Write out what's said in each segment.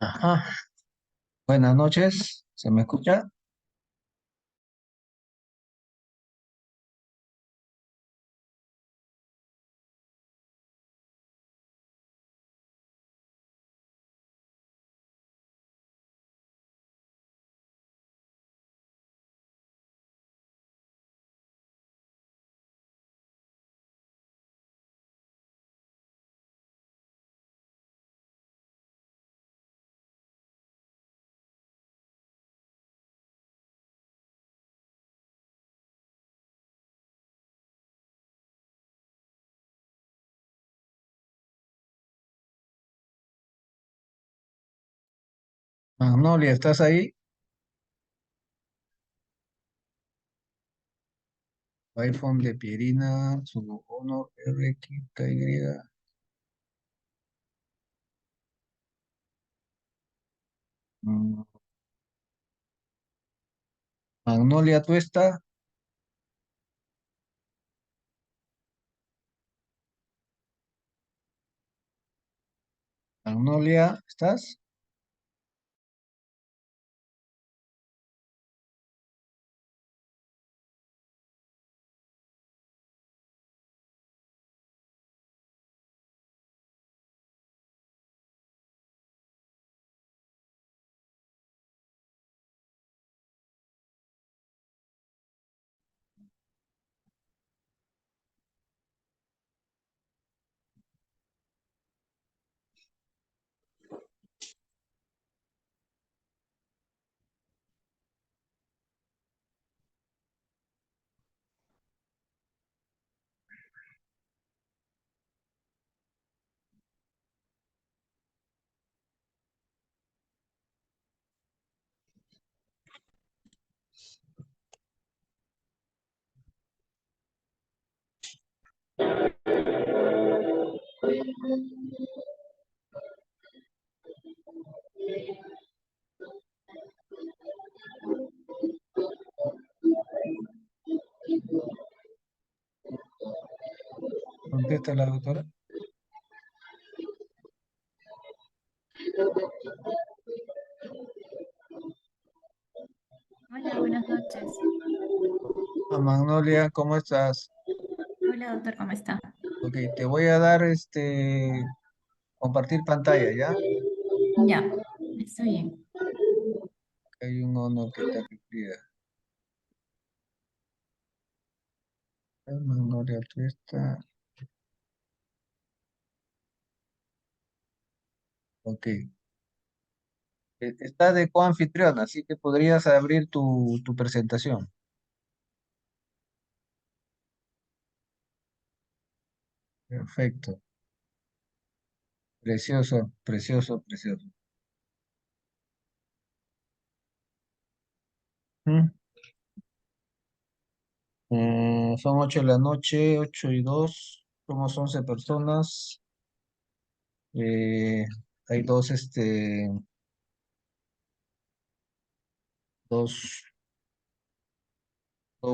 Ajá. Buenas noches, ¿se me escucha? Magnolia, ¿estás ahí? iPhone de Pierina, su Honor RXY. Mm, Magnolia, ¿tú estás? Magnolia, ¿estás? Contesta la doctora. Hola, buenas noches. Magnolia, ¿cómo estás? Hola, doctor, ¿cómo está? Ok, te voy a dar compartir pantalla, ¿ya? Ya, está bien. Hay un Honor que está que pida. Magnolia, tú estás. Ok. Está de coanfitrión, así que podrías abrir tu presentación. Perfecto. Precioso, precioso, precioso. ¿Mm? Son 8 de la noche, 8 y 2. Somos 11 personas. Eh, hay dos, dos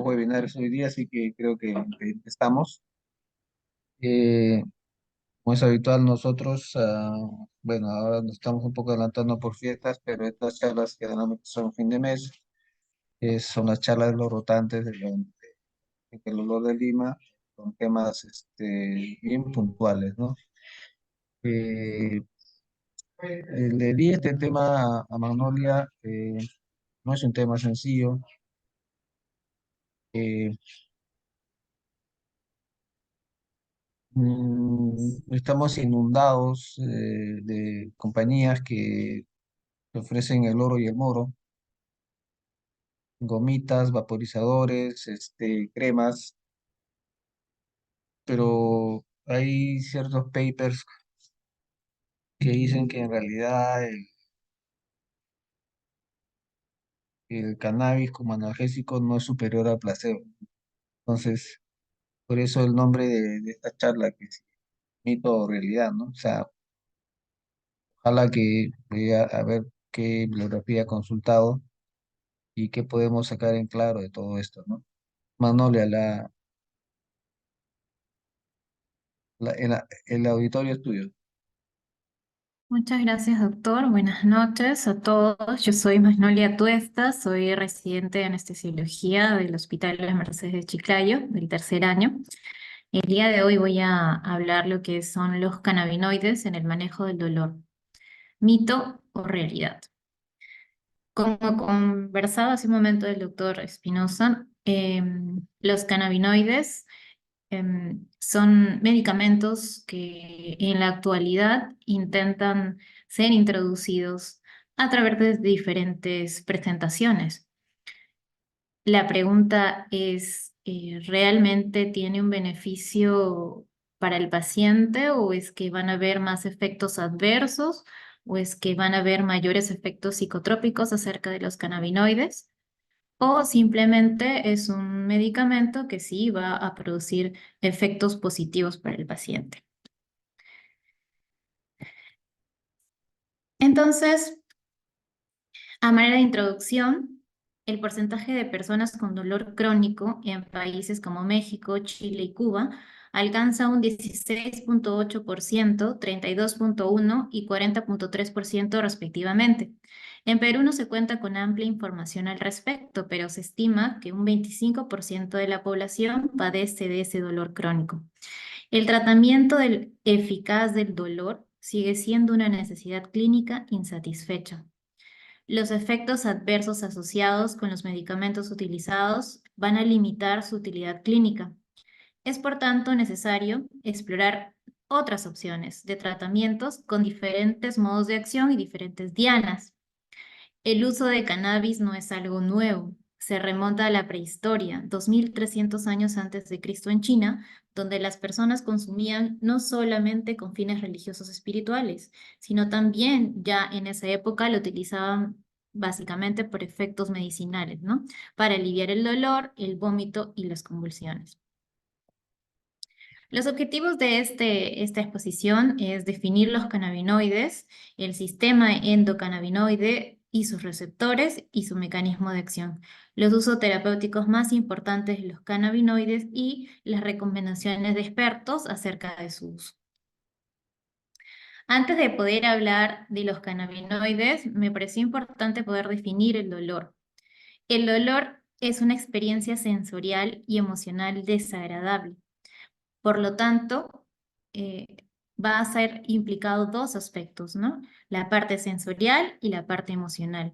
webinars hoy día, así que creo que estamos. Eh, Como es habitual, nosotros, bueno, ahora nos estamos un poco adelantando por fiestas, pero estas charlas generalmente son fin de mes. Son las charlas de los rotantes del olor de Lima, con temas bien puntuales, ¿no? Eh, Le di este tema a Magnolia, no es un tema sencillo. eh, Estamos inundados de compañías que ofrecen el oro y el moro, gomitas, vaporizadores, cremas, pero hay ciertos papers que dicen que en realidad el cannabis como analgésico no es superior al placebo. Entonces, por eso el nombre de esta charla, que es mito o realidad, ¿no? O sea, ojalá que vea a ver qué bibliografía ha consultado y qué podemos sacar en claro de todo esto, ¿no? Magnolia, el auditorio es tuyo. Muchas gracias, doctor. Buenas noches a todos. Yo soy Magnolia Tuesta, soy residente de anestesiología del Hospital Las Mercedes de Chiclayo, del tercer año. El día de hoy voy a hablar lo que son los cannabinoides en el manejo del dolor. ¿Mito o realidad? Como conversaba hace un momento el doctor Espinosa, los cannabinoides son medicamentos que en la actualidad intentan ser introducidos a través de diferentes presentaciones. La pregunta es, ¿realmente tiene un beneficio para el paciente o es que van a haber más efectos adversos o es que van a haber mayores efectos psicotrópicos acerca de los cannabinoides? ¿O simplemente es un medicamento que sí va a producir efectos positivos para el paciente? Entonces, a manera de introducción, el porcentaje de personas con dolor crónico en países como México, Chile y Cuba alcanza un 16,8%, 32,1% y 40,3% respectivamente. En Perú no se cuenta con amplia información al respecto, pero se estima que un 25% de la población padece de ese dolor crónico. El tratamiento eficaz del dolor sigue siendo una necesidad clínica insatisfecha. Los efectos adversos asociados con los medicamentos utilizados van a limitar su utilidad clínica. Es por tanto necesario explorar otras opciones de tratamientos con diferentes modos de acción y diferentes dianas. El uso de cannabis no es algo nuevo. Se remonta a la prehistoria, 2300 años antes de Cristo en China, donde las personas consumían no solamente con fines religiosos espirituales, sino también ya en esa época lo utilizaban básicamente por efectos medicinales, ¿no? Para aliviar el dolor, el vómito y las convulsiones. Los objetivos de esta exposición es definir los cannabinoides, el sistema endocannabinoide y sus receptores y su mecanismo de acción, los usos terapéuticos más importantes de los cannabinoides y las recomendaciones de expertos acerca de su uso. Antes de poder hablar de los cannabinoides, me pareció importante poder definir el dolor. El dolor es una experiencia sensorial y emocional desagradable. Por lo tanto, eh, va a ser implicado dos aspectos, ¿no? La parte sensorial y la parte emocional,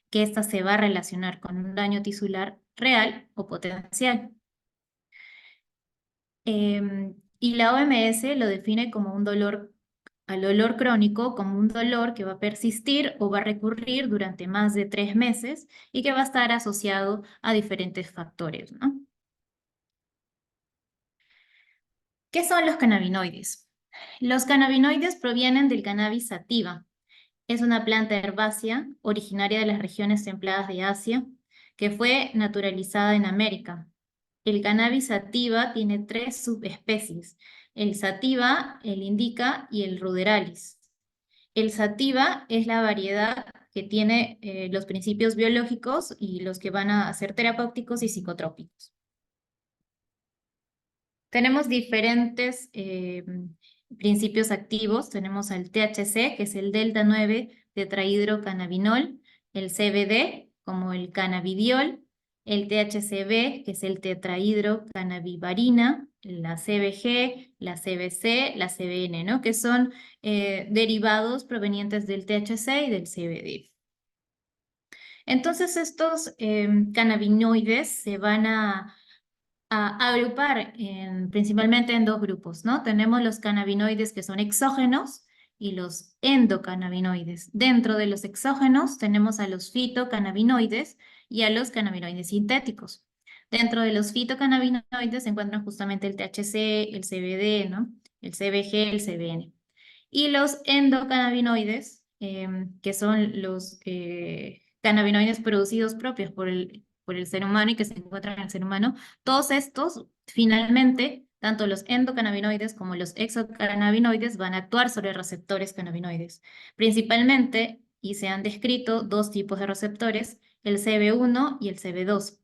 que ésta se va a relacionar con un daño tisular real o potencial. Y la OMS lo define como un dolor, al dolor crónico, como un dolor que va a persistir o va a recurrir durante más de 3 meses y que va a estar asociado a diferentes factores, ¿no? ¿Qué son los cannabinoides? Los cannabinoides provienen del cannabis sativa. Es una planta herbácea originaria de las regiones templadas de Asia que fue naturalizada en América. El cannabis sativa tiene 3 subespecies: el sativa, el indica y el ruderalis. El sativa es la variedad que tiene los principios biológicos y los que van a ser terapéuticos y psicotrópicos. Tenemos diferentes principios activos. Tenemos al THC, que es el delta 9 tetrahidrocannabinol, el CBD, como el cannabidiol, el THCV, que es el tetrahidrocannabivarina, la CBG, la CBC, la CBN, ¿no? Que son derivados provenientes del THC y del CBD. Entonces, estos cannabinoides se van a agrupar principalmente en dos grupos, ¿no? Tenemos los cannabinoides que son exógenos y los endocannabinoides. Dentro de los exógenos tenemos a los fitocannabinoides y a los cannabinoides sintéticos. Dentro de los fitocannabinoides se encuentran justamente el THC, el CBD, ¿no? El CBG, el CBN. Y los endocannabinoides, que son los cannabinoides producidos propios por el ser humano y que se encuentran en el ser humano, todos estos, finalmente, tanto los endocannabinoides como los exocannabinoides van a actuar sobre receptores cannabinoides. Principalmente, y se han descrito dos tipos de receptores, el CB1 y el CB2.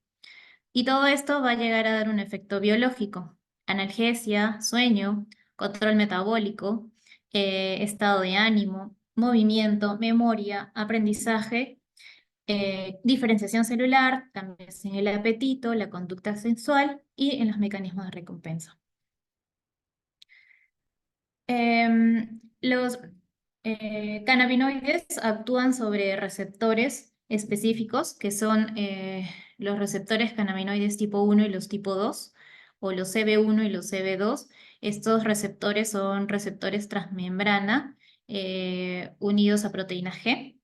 Y todo esto va a llegar a dar un efecto biológico: analgesia, sueño, control metabólico, estado de ánimo, movimiento, memoria, aprendizaje, diferenciación celular, cambios en el apetito, la conducta sexual y en los mecanismos de recompensa. Los cannabinoides actúan sobre receptores específicos, que son los receptores cannabinoides tipo 1 y los tipo 2, o los CB1 y los CB2. Estos receptores son receptores transmembrana unidos a proteína G.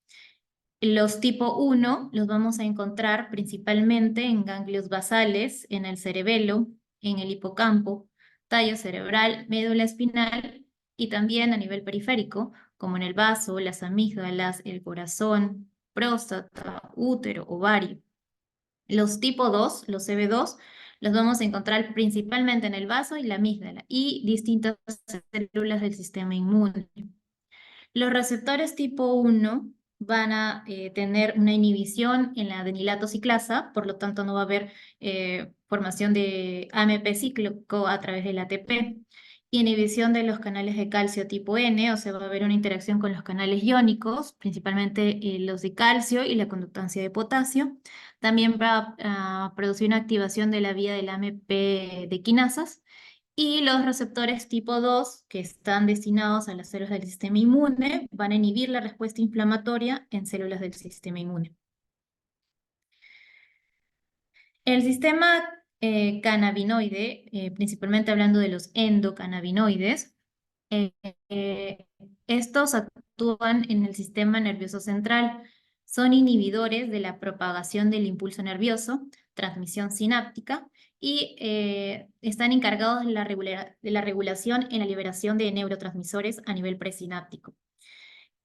Los tipo 1 los vamos a encontrar principalmente en ganglios basales, en el cerebelo, en el hipocampo, tallo cerebral, médula espinal y también a nivel periférico, como en el vaso, las amígdalas, el corazón, próstata, útero, ovario. Los tipo 2, los CB2, los vamos a encontrar principalmente en el vaso y la amígdala y distintas células del sistema inmune. Los receptores tipo 1 van a tener una inhibición en la adenilato ciclasa, por lo tanto no va a haber formación de AMP cíclico a través del ATP. Inhibición de los canales de calcio tipo N, o sea, va a haber una interacción con los canales iónicos, principalmente los de calcio y la conductancia de potasio. También va a producir una activación de la vía del AMP de quinasas. Y los receptores tipo 2, que están destinados a las células del sistema inmune, van a inhibir la respuesta inflamatoria en células del sistema inmune. El sistema cannabinoide, principalmente hablando de los endocannabinoides, eh, eh, estos actúan en el sistema nervioso central. Son inhibidores de la propagación del impulso nervioso, transmisión sináptica, y están encargados de la regulación en la liberación de neurotransmisores a nivel presináptico.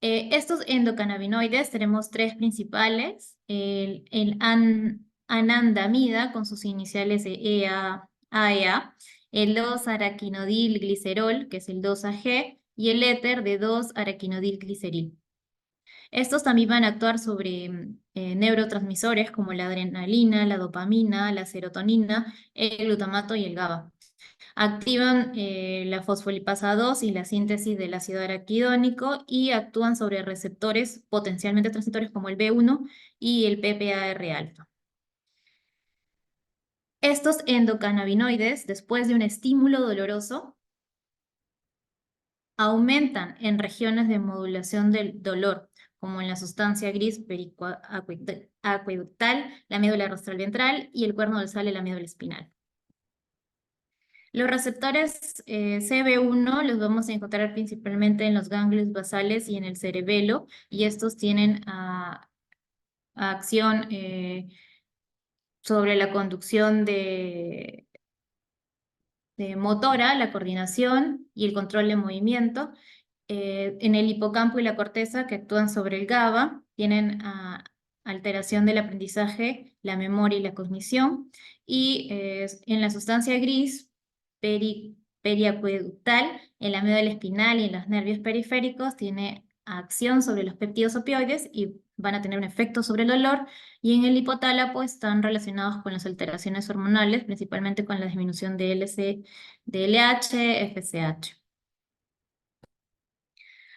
Estos endocannabinoides tenemos tres principales: el anandamida con sus iniciales de AEA, el 2-araquinodilglicerol, que es el 2-AG, y el éter de 2-araquinodilgliceril. Estos también van a actuar sobre neurotransmisores como la adrenalina, la dopamina, la serotonina, el glutamato y el GABA. Activan la fosfolipasa 2 y la síntesis del ácido araquidónico y actúan sobre receptores potencialmente transitores como el B1 y el PPAR-alfa. Estos endocannabinoides, después de un estímulo doloroso, aumentan en regiones de modulación del dolor, como en la sustancia gris pericoaqueductal, la médula rostral ventral y el cuerno dorsal y la médula espinal. Los receptores CB1 los vamos a encontrar principalmente en los ganglios basales y en el cerebelo, y estos tienen acción sobre la conducción de motora, la coordinación y el control de movimiento. En el hipocampo y la corteza, que actúan sobre el GABA, tienen alteración del aprendizaje, la memoria y la cognición. Y en la sustancia gris periacueductal, en la médula espinal y en los nervios periféricos, tiene acción sobre los péptidos opioides y van a tener un efecto sobre el dolor. Y en el hipotálamo están relacionados con las alteraciones hormonales, principalmente con la disminución de LH, FSH.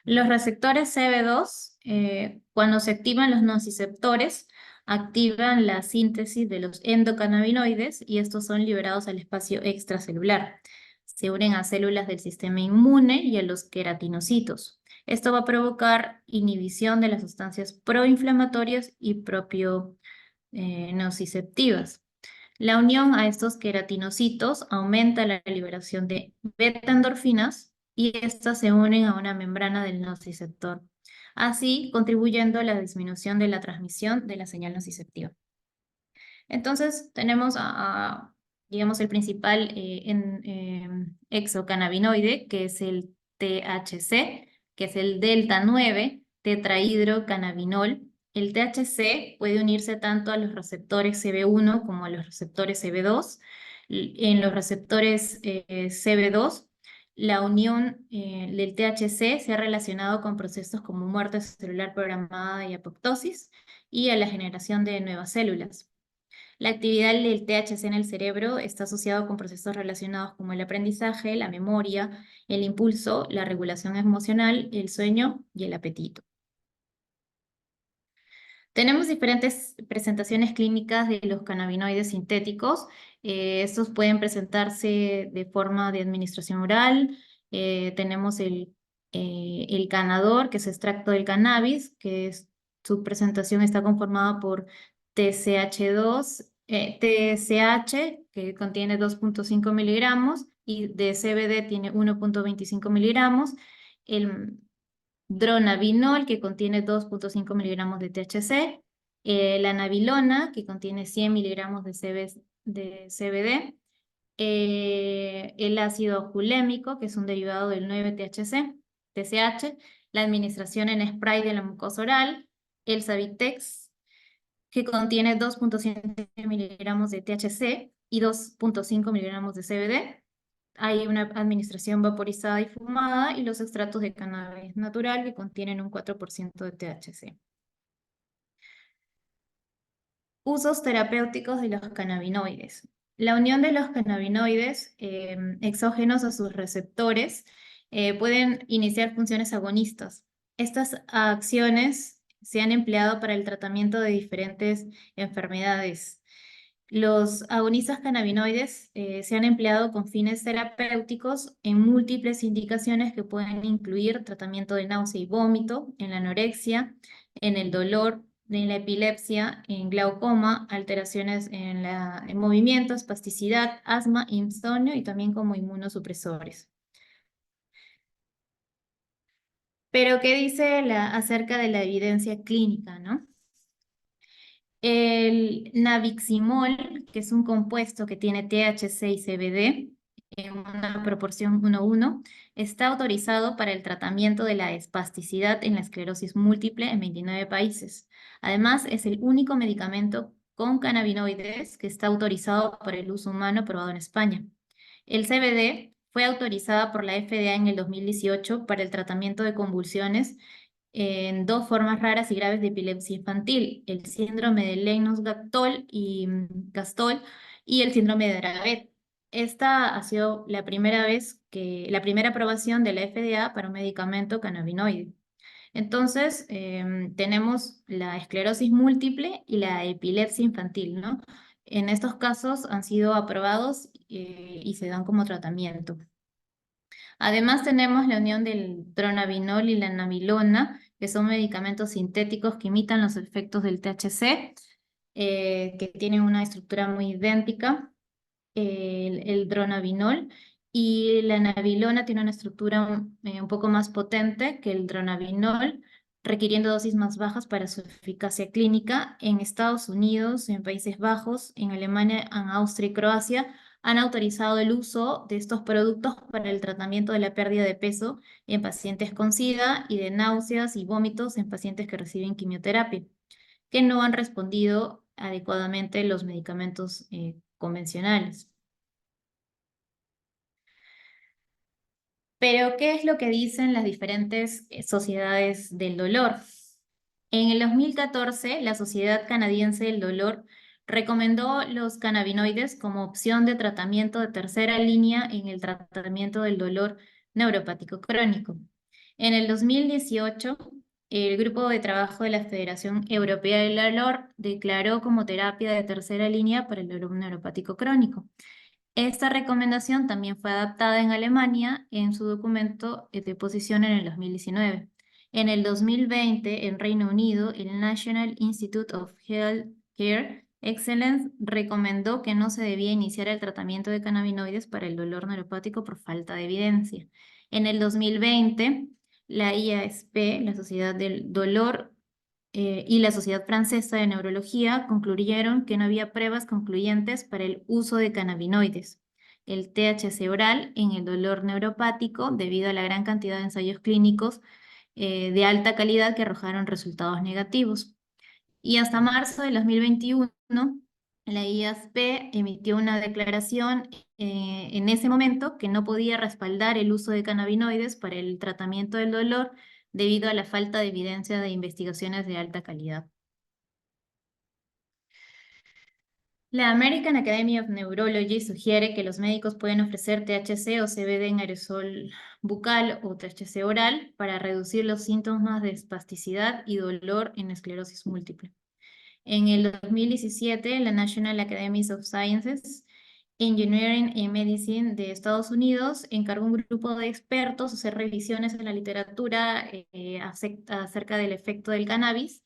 Los receptores CB2, cuando se activan los nociceptores, activan la síntesis de los endocannabinoides y estos son liberados al espacio extracelular. Se unen a células del sistema inmune y a los queratinocitos. Esto va a provocar inhibición de las sustancias proinflamatorias y propio nociceptivas. La unión a estos queratinocitos aumenta la liberación de beta-endorfinas y estas se unen a una membrana del nociceptor, así contribuyendo a la disminución de la transmisión de la señal nociceptiva. Entonces tenemos digamos, el principal exocannabinoide, que es el THC, que es el delta 9 tetrahidrocannabinol. El THC puede unirse tanto a los receptores CB1 como a los receptores CB2. En los receptores CB2, la unión del THC se ha relacionado con procesos como muerte celular programada y apoptosis y a la generación de nuevas células. La actividad del THC en el cerebro está asociado con procesos relacionados como el aprendizaje, la memoria, el impulso, la regulación emocional, el sueño y el apetito. Tenemos diferentes presentaciones clínicas de los cannabinoides sintéticos. Estos pueden presentarse de forma de administración oral. Tenemos el canador, que es extracto del cannabis, su presentación está conformada por TCH2, TSH, que contiene 2,5 miligramos, y de CBD tiene 1,25 miligramos. El dronabinol, que contiene 2,5 miligramos de THC, la nabilona, que contiene 100 miligramos de CBD, el ácido julémico, que es un derivado del 9-THC, TCH, la administración en spray de la mucosa oral, el Savitex, que contiene 2,7 miligramos de THC y 2,5 miligramos de CBD. Hay una administración vaporizada y fumada y los extractos de cannabis natural que contienen un 4% de THC. Usos terapéuticos de los cannabinoides. La unión de los cannabinoides exógenos a sus receptores pueden iniciar funciones agonistas. Estas acciones se han empleado para el tratamiento de diferentes enfermedades. Los agonistas cannabinoides se han empleado con fines terapéuticos en múltiples indicaciones que pueden incluir tratamiento de náusea y vómito, en la anorexia, en el dolor, en la epilepsia, en glaucoma, alteraciones en movimiento, espasticidad, asma, insomnio y también como inmunosupresores. Pero, ¿qué dice acerca de la evidencia clínica, no? El nabiximol, que es un compuesto que tiene THC y CBD en una proporción 1:1, está autorizado para el tratamiento de la espasticidad en la esclerosis múltiple en 29 países. Además, es el único medicamento con cannabinoides que está autorizado para el uso humano aprobado en España. El CBD fue autorizada por la FDA en el 2018 para el tratamiento de convulsiones en dos formas raras y graves de epilepsia infantil, el síndrome de Lennox-Gastaut y el síndrome de Dravet. Esta ha sido la primera aprobación de la FDA para un medicamento cannabinoide. Entonces, tenemos la esclerosis múltiple y la epilepsia infantil, ¿no? En estos casos han sido aprobados y se dan como tratamiento. Además, tenemos la unión del dronabinol y la nabilona, que son medicamentos sintéticos que imitan los efectos del THC, que tienen una estructura muy idéntica, el dronabinol, y la nabilona tiene una estructura un poco más potente que el dronabinol, requiriendo dosis más bajas para su eficacia clínica. En Estados Unidos, en Países Bajos, en Alemania, en Austria y Croacia han autorizado el uso de estos productos para el tratamiento de la pérdida de peso en pacientes con SIDA y de náuseas y vómitos en pacientes que reciben quimioterapia, que no han respondido adecuadamente los medicamentos convencionales. Pero, ¿qué es lo que dicen las diferentes sociedades del dolor? En el 2014, la Sociedad Canadiense del Dolor recomendó los cannabinoides como opción de tratamiento de tercera línea en el tratamiento del dolor neuropático crónico. En el 2018, el grupo de trabajo de la Federación Europea del Dolor declaró como terapia de tercera línea para el dolor neuropático crónico. Esta recomendación también fue adaptada en Alemania en su documento de posición en el 2019. En el 2020, en Reino Unido, el National Institute of Healthcare Excellence recomendó que no se debía iniciar el tratamiento de cannabinoides para el dolor neuropático por falta de evidencia. En el 2020, la IASP, la Sociedad del Dolor, y la Sociedad Francesa de Neurología concluyeron que no había pruebas concluyentes para el uso de cannabinoides, el THC oral, en el dolor neuropático debido a la gran cantidad de ensayos clínicos de alta calidad que arrojaron resultados negativos. Y hasta marzo de 2021, la IASP emitió una declaración en ese momento que no podía respaldar el uso de cannabinoides para el tratamiento del dolor debido a la falta de evidencia de investigaciones de alta calidad. La American Academy of Neurology sugiere que los médicos pueden ofrecer THC o CBD en aerosol bucal o THC oral para reducir los síntomas de espasticidad y dolor en esclerosis múltiple. En el 2017, la National Academies of Sciences, Engineering and Medicine de Estados Unidos encargó a un grupo de expertos a hacer revisiones en la literatura acerca del efecto del cannabis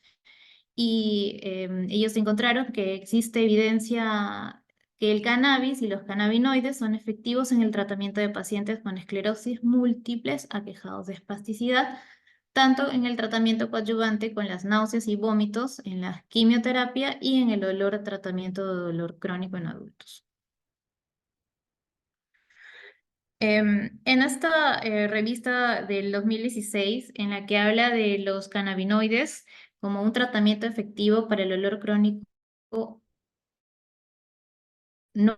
y ellos encontraron que existe evidencia que el cannabis y los cannabinoides son efectivos en el tratamiento de pacientes con esclerosis múltiples aquejados de espasticidad, tanto en el tratamiento coadyuvante con las náuseas y vómitos, en la quimioterapia y en el dolor tratamiento de dolor crónico en adultos. En esta revista del 2016, en la que habla de los cannabinoides como un tratamiento efectivo para el dolor crónico no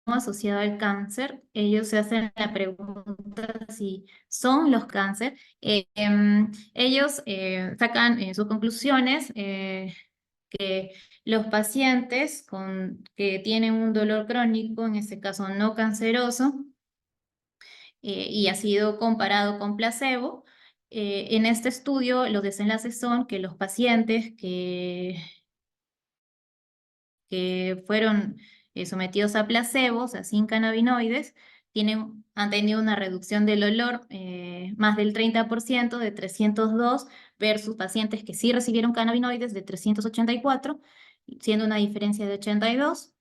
asociado al cáncer, ellos se hacen la pregunta si son los cáncer. Ellos sacan sus conclusiones que los pacientes que tienen un dolor crónico, en este caso no canceroso, y ha sido comparado con placebo. En este estudio, los desenlaces son que los pacientes que fueron sometidos a placebo, o sea, sin cannabinoides, han tenido una reducción del olor más del 30% de 302 versus pacientes que sí recibieron cannabinoides de 384, siendo una diferencia de 82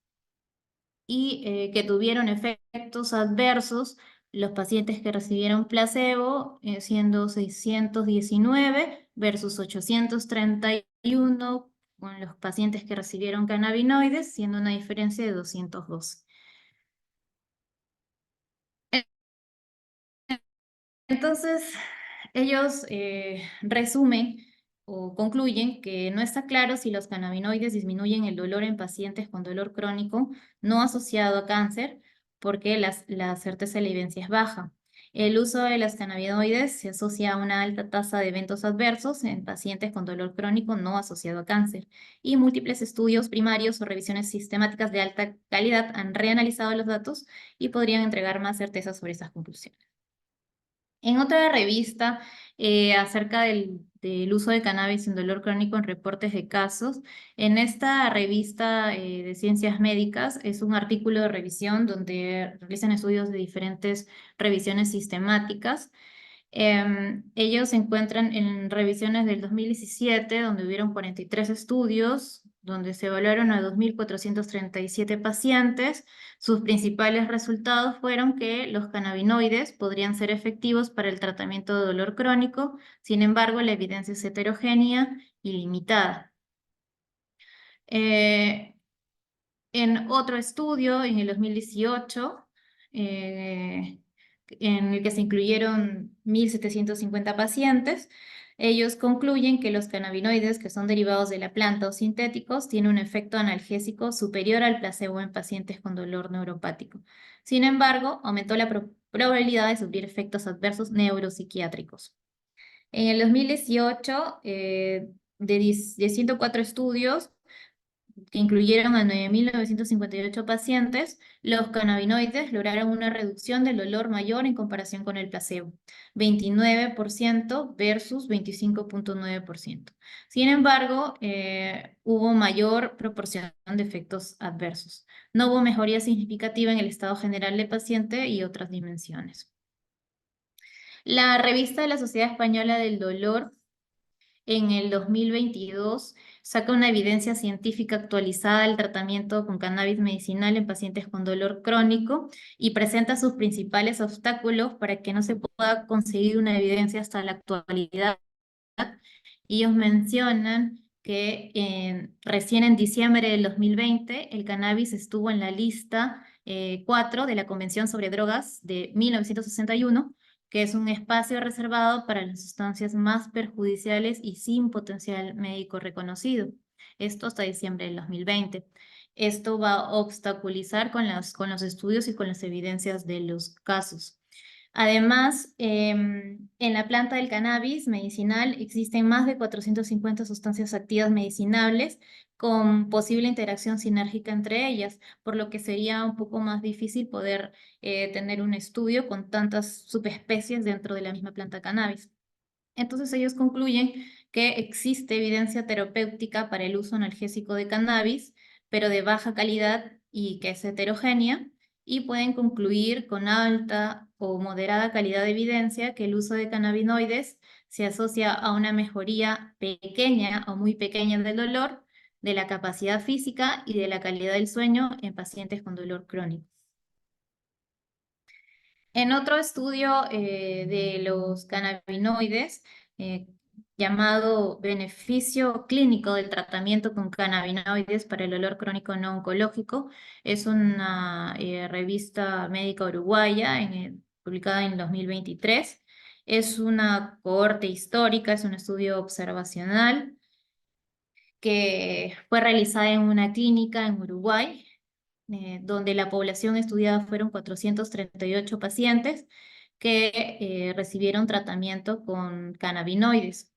y que tuvieron efectos adversos los pacientes que recibieron placebo, siendo 619 versus 831 con los pacientes que recibieron cannabinoides, siendo una diferencia de 202. Entonces, ellos resumen o concluyen que no está claro si los cannabinoides disminuyen el dolor en pacientes con dolor crónico no asociado a cáncer, porque la certeza de la evidencia es baja. El uso de los cannabinoides se asocia a una alta tasa de eventos adversos en pacientes con dolor crónico no asociado a cáncer, y múltiples estudios primarios o revisiones sistemáticas de alta calidad han reanalizado los datos y podrían entregar más certeza sobre esas conclusiones. En otra revista acerca del uso de cannabis en dolor crónico en reportes de casos, en esta revista de ciencias médicas es un artículo de revisión donde realizan estudios de diferentes revisiones sistemáticas. Ellos se encuentran en revisiones del 2017, donde hubieron 43 estudios, donde se evaluaron a 2.437 pacientes. Sus principales resultados fueron que los cannabinoides podrían ser efectivos para el tratamiento de dolor crónico, sin embargo, la evidencia es heterogénea y limitada. Eh, en otro estudio, en el 2018, en el que se incluyeron 1.750 pacientes, ellos concluyen que los cannabinoides, que son derivados de la planta o sintéticos, tienen un efecto analgésico superior al placebo en pacientes con dolor neuropático. Sin embargo, aumentó la probabilidad de sufrir efectos adversos neuropsiquiátricos. En el 2018, de 104 estudios, que incluyeron a 9.958 pacientes, los cannabinoides lograron una reducción del dolor mayor en comparación con el placebo, 29% versus 25.9%. Sin embargo, hubo mayor proporción de efectos adversos. No hubo mejoría significativa en el estado general del paciente y otras dimensiones. La revista de la Sociedad Española del Dolor en el 2022 saca una evidencia científica actualizada del tratamiento con cannabis medicinal en pacientes con dolor crónico y presenta sus principales obstáculos para que no se pueda conseguir una evidencia hasta la actualidad. Ellos mencionan que recién en diciembre del 2020 el cannabis estuvo en la lista 4 de la Convención sobre Drogas de 1961, que es un espacio reservado para las sustancias más perjudiciales y sin potencial médico reconocido. Esto hasta diciembre del 2020. Esto va a obstaculizar con los estudios y con las evidencias de los casos. Además, en la planta del cannabis medicinal existen más de 450 sustancias activas medicinables, con posible interacción sinérgica entre ellas, por lo que sería un poco más difícil poder tener un estudio con tantas subespecies dentro de la misma planta cannabis. Entonces ellos concluyen que existe evidencia terapéutica para el uso analgésico de cannabis, pero de baja calidad y que es heterogénea, y pueden concluir con alta o moderada calidad de evidencia que el uso de cannabinoides se asocia a una mejoría pequeña o muy pequeña del dolor, de la capacidad física y de la calidad del sueño en pacientes con dolor crónico. En otro estudio de los cannabinoides, eh, llamado Beneficio Clínico del Tratamiento con Cannabinoides para el Dolor Crónico No Oncológico, es una revista médica uruguaya publicada en 2023. Es una cohorte histórica, es un estudio observacional que fue realizada en una clínica en Uruguay, donde la población estudiada fueron 438 pacientes que recibieron tratamiento con cannabinoides,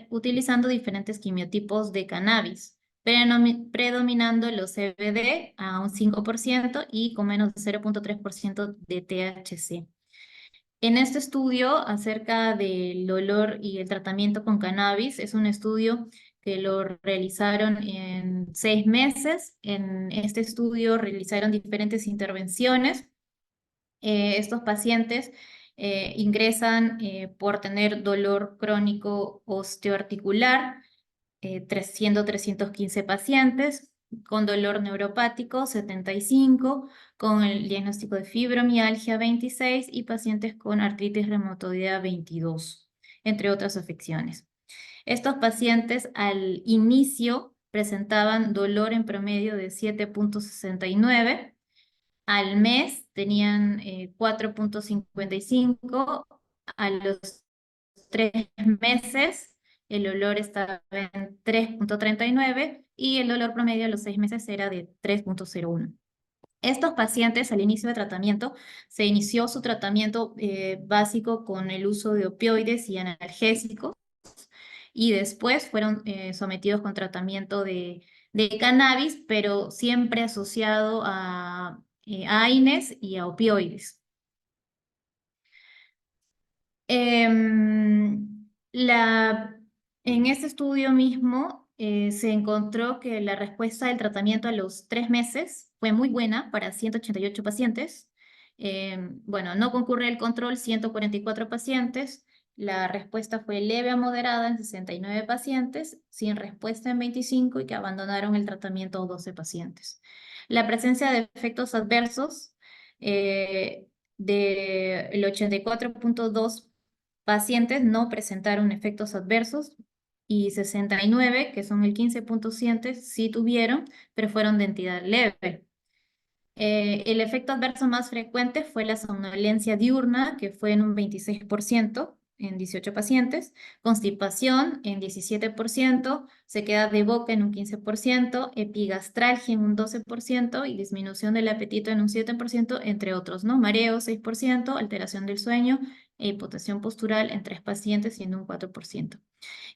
utilizando diferentes quimiotipos de cannabis, predominando los CBD a un 5% y con menos de 0,3% de THC. En este estudio acerca del dolor y el tratamiento con cannabis, es un estudio que lo realizaron en 6 meses. En este estudio realizaron diferentes intervenciones. Estos pacientes ingresan por tener dolor crónico osteoarticular, siendo 315 pacientes, con dolor neuropático 75, con el diagnóstico de fibromialgia 26 y pacientes con artritis reumatoidea 22, entre otras afecciones. Estos pacientes al inicio presentaban dolor en promedio de 7,69, al mes tenían 4,55, a los 3 meses el dolor estaba en 3,39 y el dolor promedio a los 6 meses era de 3,01. Estos pacientes al inicio de tratamiento, se inició su tratamiento básico con el uso de opioides y analgésicos, y después fueron sometidos con tratamiento de cannabis, pero siempre asociado a AINES y a opioides. En este estudio mismo se encontró que la respuesta del tratamiento a los 3 meses fue muy buena para 188 pacientes. Bueno, no concurre el control, 144 pacientes. La respuesta fue leve a moderada en 69 pacientes, sin respuesta en 25 y que abandonaron el tratamiento 12 pacientes. La presencia de efectos adversos del 84,2 pacientes no presentaron efectos adversos y 69, que son el 15,7, sí tuvieron, pero fueron de entidad leve. El efecto adverso más frecuente fue la somnolencia diurna, que fue en un 26% en 18 pacientes, constipación en 17%, sequedad de boca en un 15%, epigastralgia en un 12% y disminución del apetito en un 7%, entre otros, ¿no? Mareo 6%, alteración del sueño e hipotensión postural en 3 pacientes, siendo un 4%.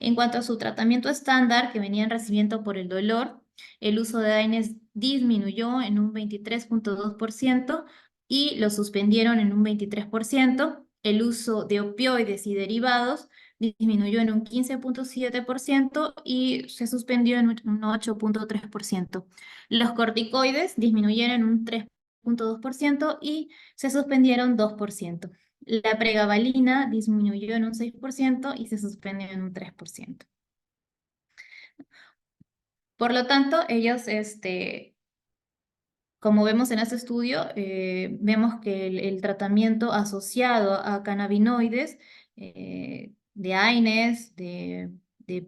En cuanto a su tratamiento estándar que venían recibiendo por el dolor, el uso de AINES disminuyó en un 23,2% y lo suspendieron en un 23%. El uso de opioides y derivados disminuyó en un 15,7% y se suspendió en un 8,3%. Los corticoides disminuyeron en un 3,2% y se suspendieron 2%. La pregabalina disminuyó en un 6% y se suspendió en un 3%. Por lo tanto, ellos, como vemos en este estudio, vemos que el tratamiento asociado a cannabinoides, de AINES, de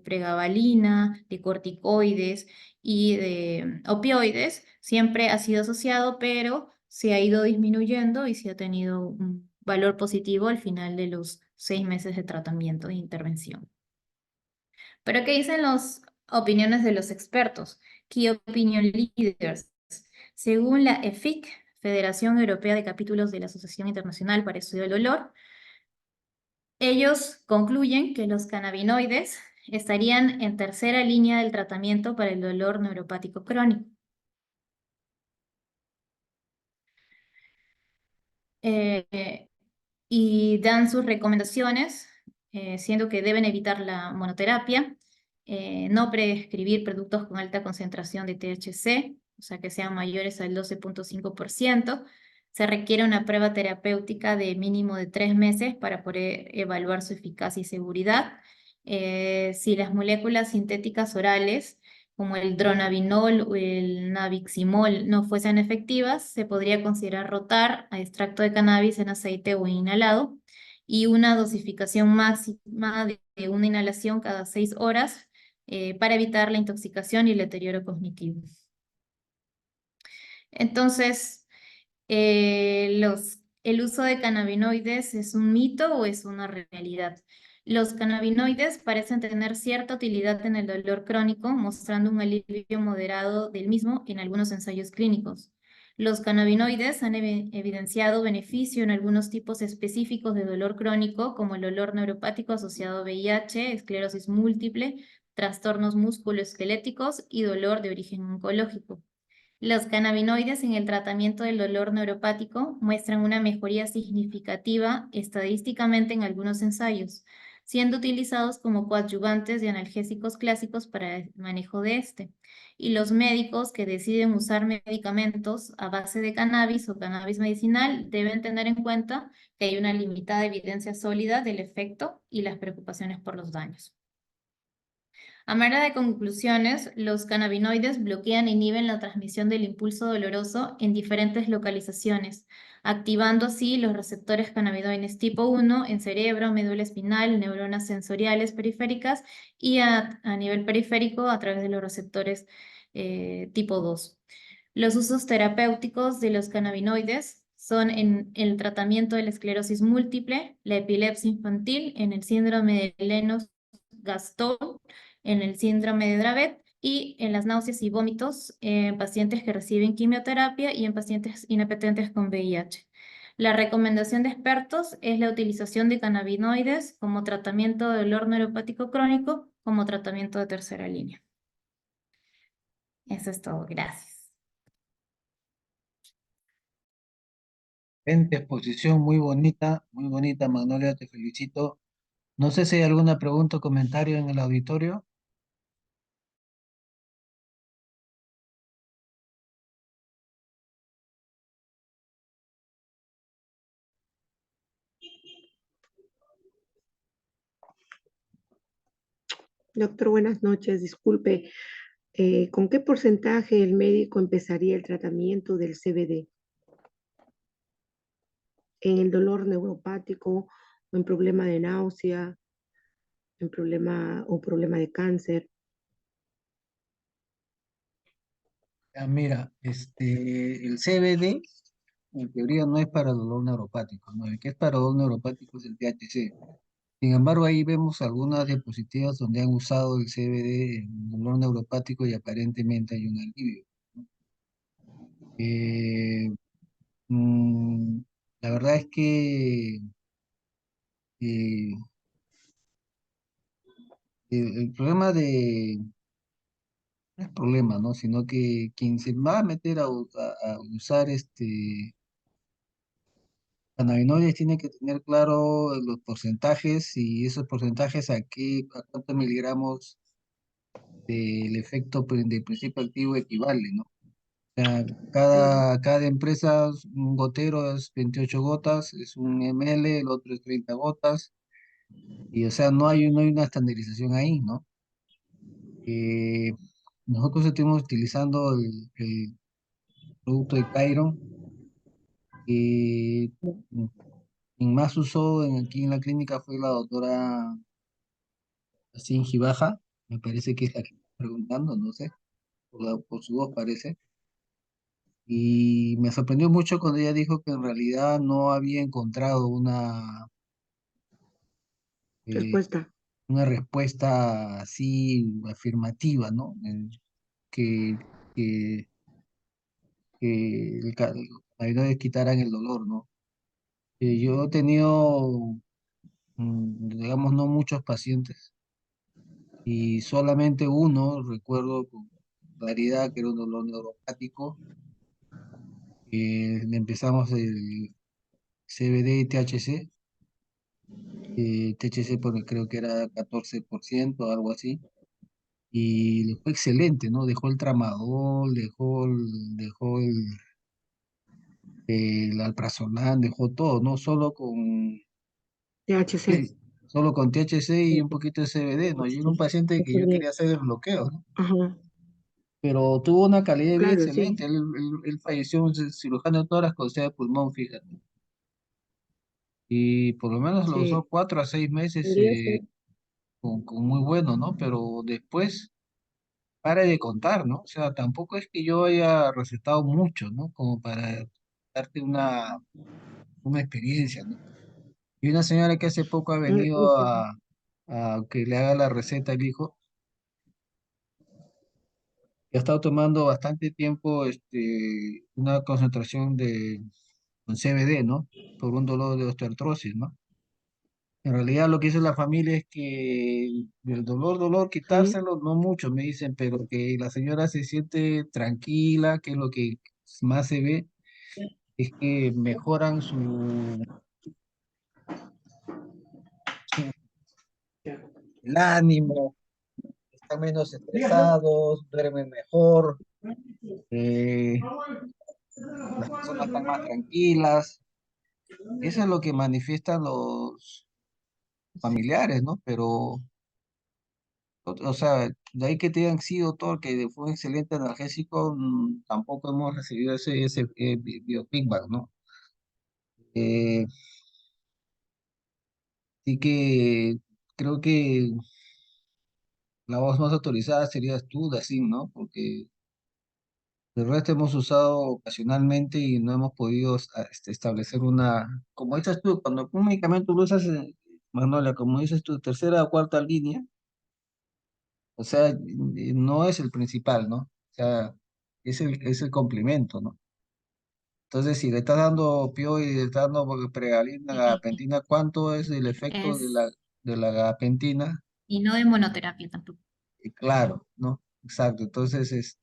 pregabalina, de corticoides y de opioides, siempre ha sido asociado, pero se ha ido disminuyendo y se ha tenido un valor positivo al final de los 6 meses de tratamiento de intervención. Pero ¿qué dicen las opiniones de los expertos? Key Opinion Leaders. Según la EFIC, Federación Europea de Capítulos de la Asociación Internacional para el Estudio del Dolor, ellos concluyen que los cannabinoides estarían en tercera línea del tratamiento para el dolor neuropático crónico. Eh, y dan sus recomendaciones, siendo que deben evitar la monoterapia, no prescribir productos con alta concentración de THC, o sea que sean mayores al 12,5%. Se requiere una prueba terapéutica de mínimo de 3 meses para poder evaluar su eficacia y seguridad. Si las moléculas sintéticas orales como el dronabinol o el nabiximol no fuesen efectivas, se podría considerar rotar a extracto de cannabis en aceite o inhalado y una dosificación máxima de una inhalación cada 6 horas para evitar la intoxicación y el deterioro cognitivo. Entonces, ¿el uso de cannabinoides es un mito o es una realidad? Los cannabinoides parecen tener cierta utilidad en el dolor crónico, mostrando un alivio moderado del mismo en algunos ensayos clínicos. Los cannabinoides han evidenciado beneficio en algunos tipos específicos de dolor crónico, como el dolor neuropático asociado a VIH, esclerosis múltiple, trastornos musculoesqueléticos y dolor de origen oncológico. Los cannabinoides en el tratamiento del dolor neuropático muestran una mejoría significativa estadísticamente en algunos ensayos, siendo utilizados como coadyuvantes de analgésicos clásicos para el manejo de este. Y los médicos que deciden usar medicamentos a base de cannabis o cannabis medicinal deben tener en cuenta que hay una limitada evidencia sólida del efecto y las preocupaciones por los daños. A manera de conclusiones, los cannabinoides bloquean e inhiben la transmisión del impulso doloroso en diferentes localizaciones, activando así los receptores cannabinoides tipo 1 en cerebro, médula espinal, neuronas sensoriales periféricas y a nivel periférico a través de los receptores tipo 2. Los usos terapéuticos de los cannabinoides son en el tratamiento de la esclerosis múltiple, la epilepsia infantil, en el síndrome de Lennox-Gastaut, en el síndrome de Dravet y en las náuseas y vómitos en pacientes que reciben quimioterapia y en pacientes inapetentes con VIH. La recomendación de expertos es la utilización de cannabinoides como tratamiento de dolor neuropático crónico como tratamiento de tercera línea. Eso es todo. Gracias. Excelente exposición, muy bonita, Magnolia, te felicito. No sé si hay alguna pregunta o comentario en el auditorio. Doctor, buenas noches. Disculpe, ¿con qué porcentaje el médico empezaría el tratamiento del CBD? ¿En el dolor neuropático o en problema de náusea, en problema de cáncer? Mira, el CBD en teoría no es para dolor neuropático, ¿no? El que es para dolor neuropático es el THC. Sin embargo, ahí vemos algunas diapositivas donde han usado el CBD en dolor neuropático y aparentemente hay un alivio. Eh, mm, la verdad es que eh, el problema no es problema, ¿no? Sino que quien se va a meter a usar cannabinoides tiene que tener claro los porcentajes y esos porcentajes a cuántos miligramos del efecto del principio activo equivale, ¿no? O sea, Mm, cada empresa, un gotero es 28 gotas, es un ml, el otro es 30 gotas, y o sea, no hay una estandarización ahí, ¿no? Eh, nosotros estuvimos utilizando el producto de Chiron, y quien más usó aquí en la clínica fue la doctora Sinji Baja, me parece que es la que está preguntando, no sé, por su voz parece. Y me sorprendió mucho cuando ella dijo que en realidad no había encontrado eh, respuesta. una respuesta así afirmativa, ¿no? Que, que, que los cannabinoides quitaran el dolor, ¿no? Yo he tenido, digamos, no muchos pacientes, y solamente uno, recuerdo con claridad que era un dolor neuropático, le empezamos el CBD y THC, THC creo que era 14%, algo así, y le fue excelente, ¿no? Dejó el tramadol, el alprazolam, dejó todo, ¿no? THC. Sí, solo con THC y un Sí. poquito de CBD, ¿no? Yo era un paciente que yo CBD. quería hacer el bloqueo, ¿no? Ajá. Pero tuvo una calidad de vida Claro, sí. excelente. Él falleció un cirujano de tórax con de pulmón, fíjate. Y por lo menos lo usó Sí. 4 a 6 meses Tendría que- con muy bueno, ¿no? Pero después, para de contar, ¿no? O sea, tampoco es que yo haya recetado mucho, ¿no? Como para darte una experiencia, ¿no? Y una señora que hace poco ha venido Ujú. a que le haga la receta al hijo, que ha estado tomando bastante tiempo una concentración con CBD, ¿no? Por un dolor de osteoartrosis, ¿no? En realidad lo que dice la familia es que el dolor, Sí. quitárselo, no mucho, me dicen, pero que la señora se siente tranquila, que es lo que más se ve, es que mejoran el ánimo, están menos estresados, duermen mejor, eh, las personas están más tranquilas. Eso es lo que manifiestan los familiares, ¿no? Pero, o sea, de ahí que te hayan sido todo, que fue un excelente analgésico, tampoco hemos recibido ese biofeedback, ¿no? Eh, Así que creo que la voz más autorizada serías tú, Dacín, ¿no? Porque el resto hemos usado ocasionalmente y no hemos podido establecer como dices tú, cuando un medicamento lo usas, Magnolia, como dices tú, tercera o cuarta línea, o sea, no es el principal, ¿no? O sea, es el complemento, ¿no? Entonces, si le estás dando opioide, le estás dando pregalina, Sí, gabapentina, ¿cuánto es el efecto de es, la gabapentina? y no de monoterapia tampoco. Claro, ¿no? Exacto. Entonces,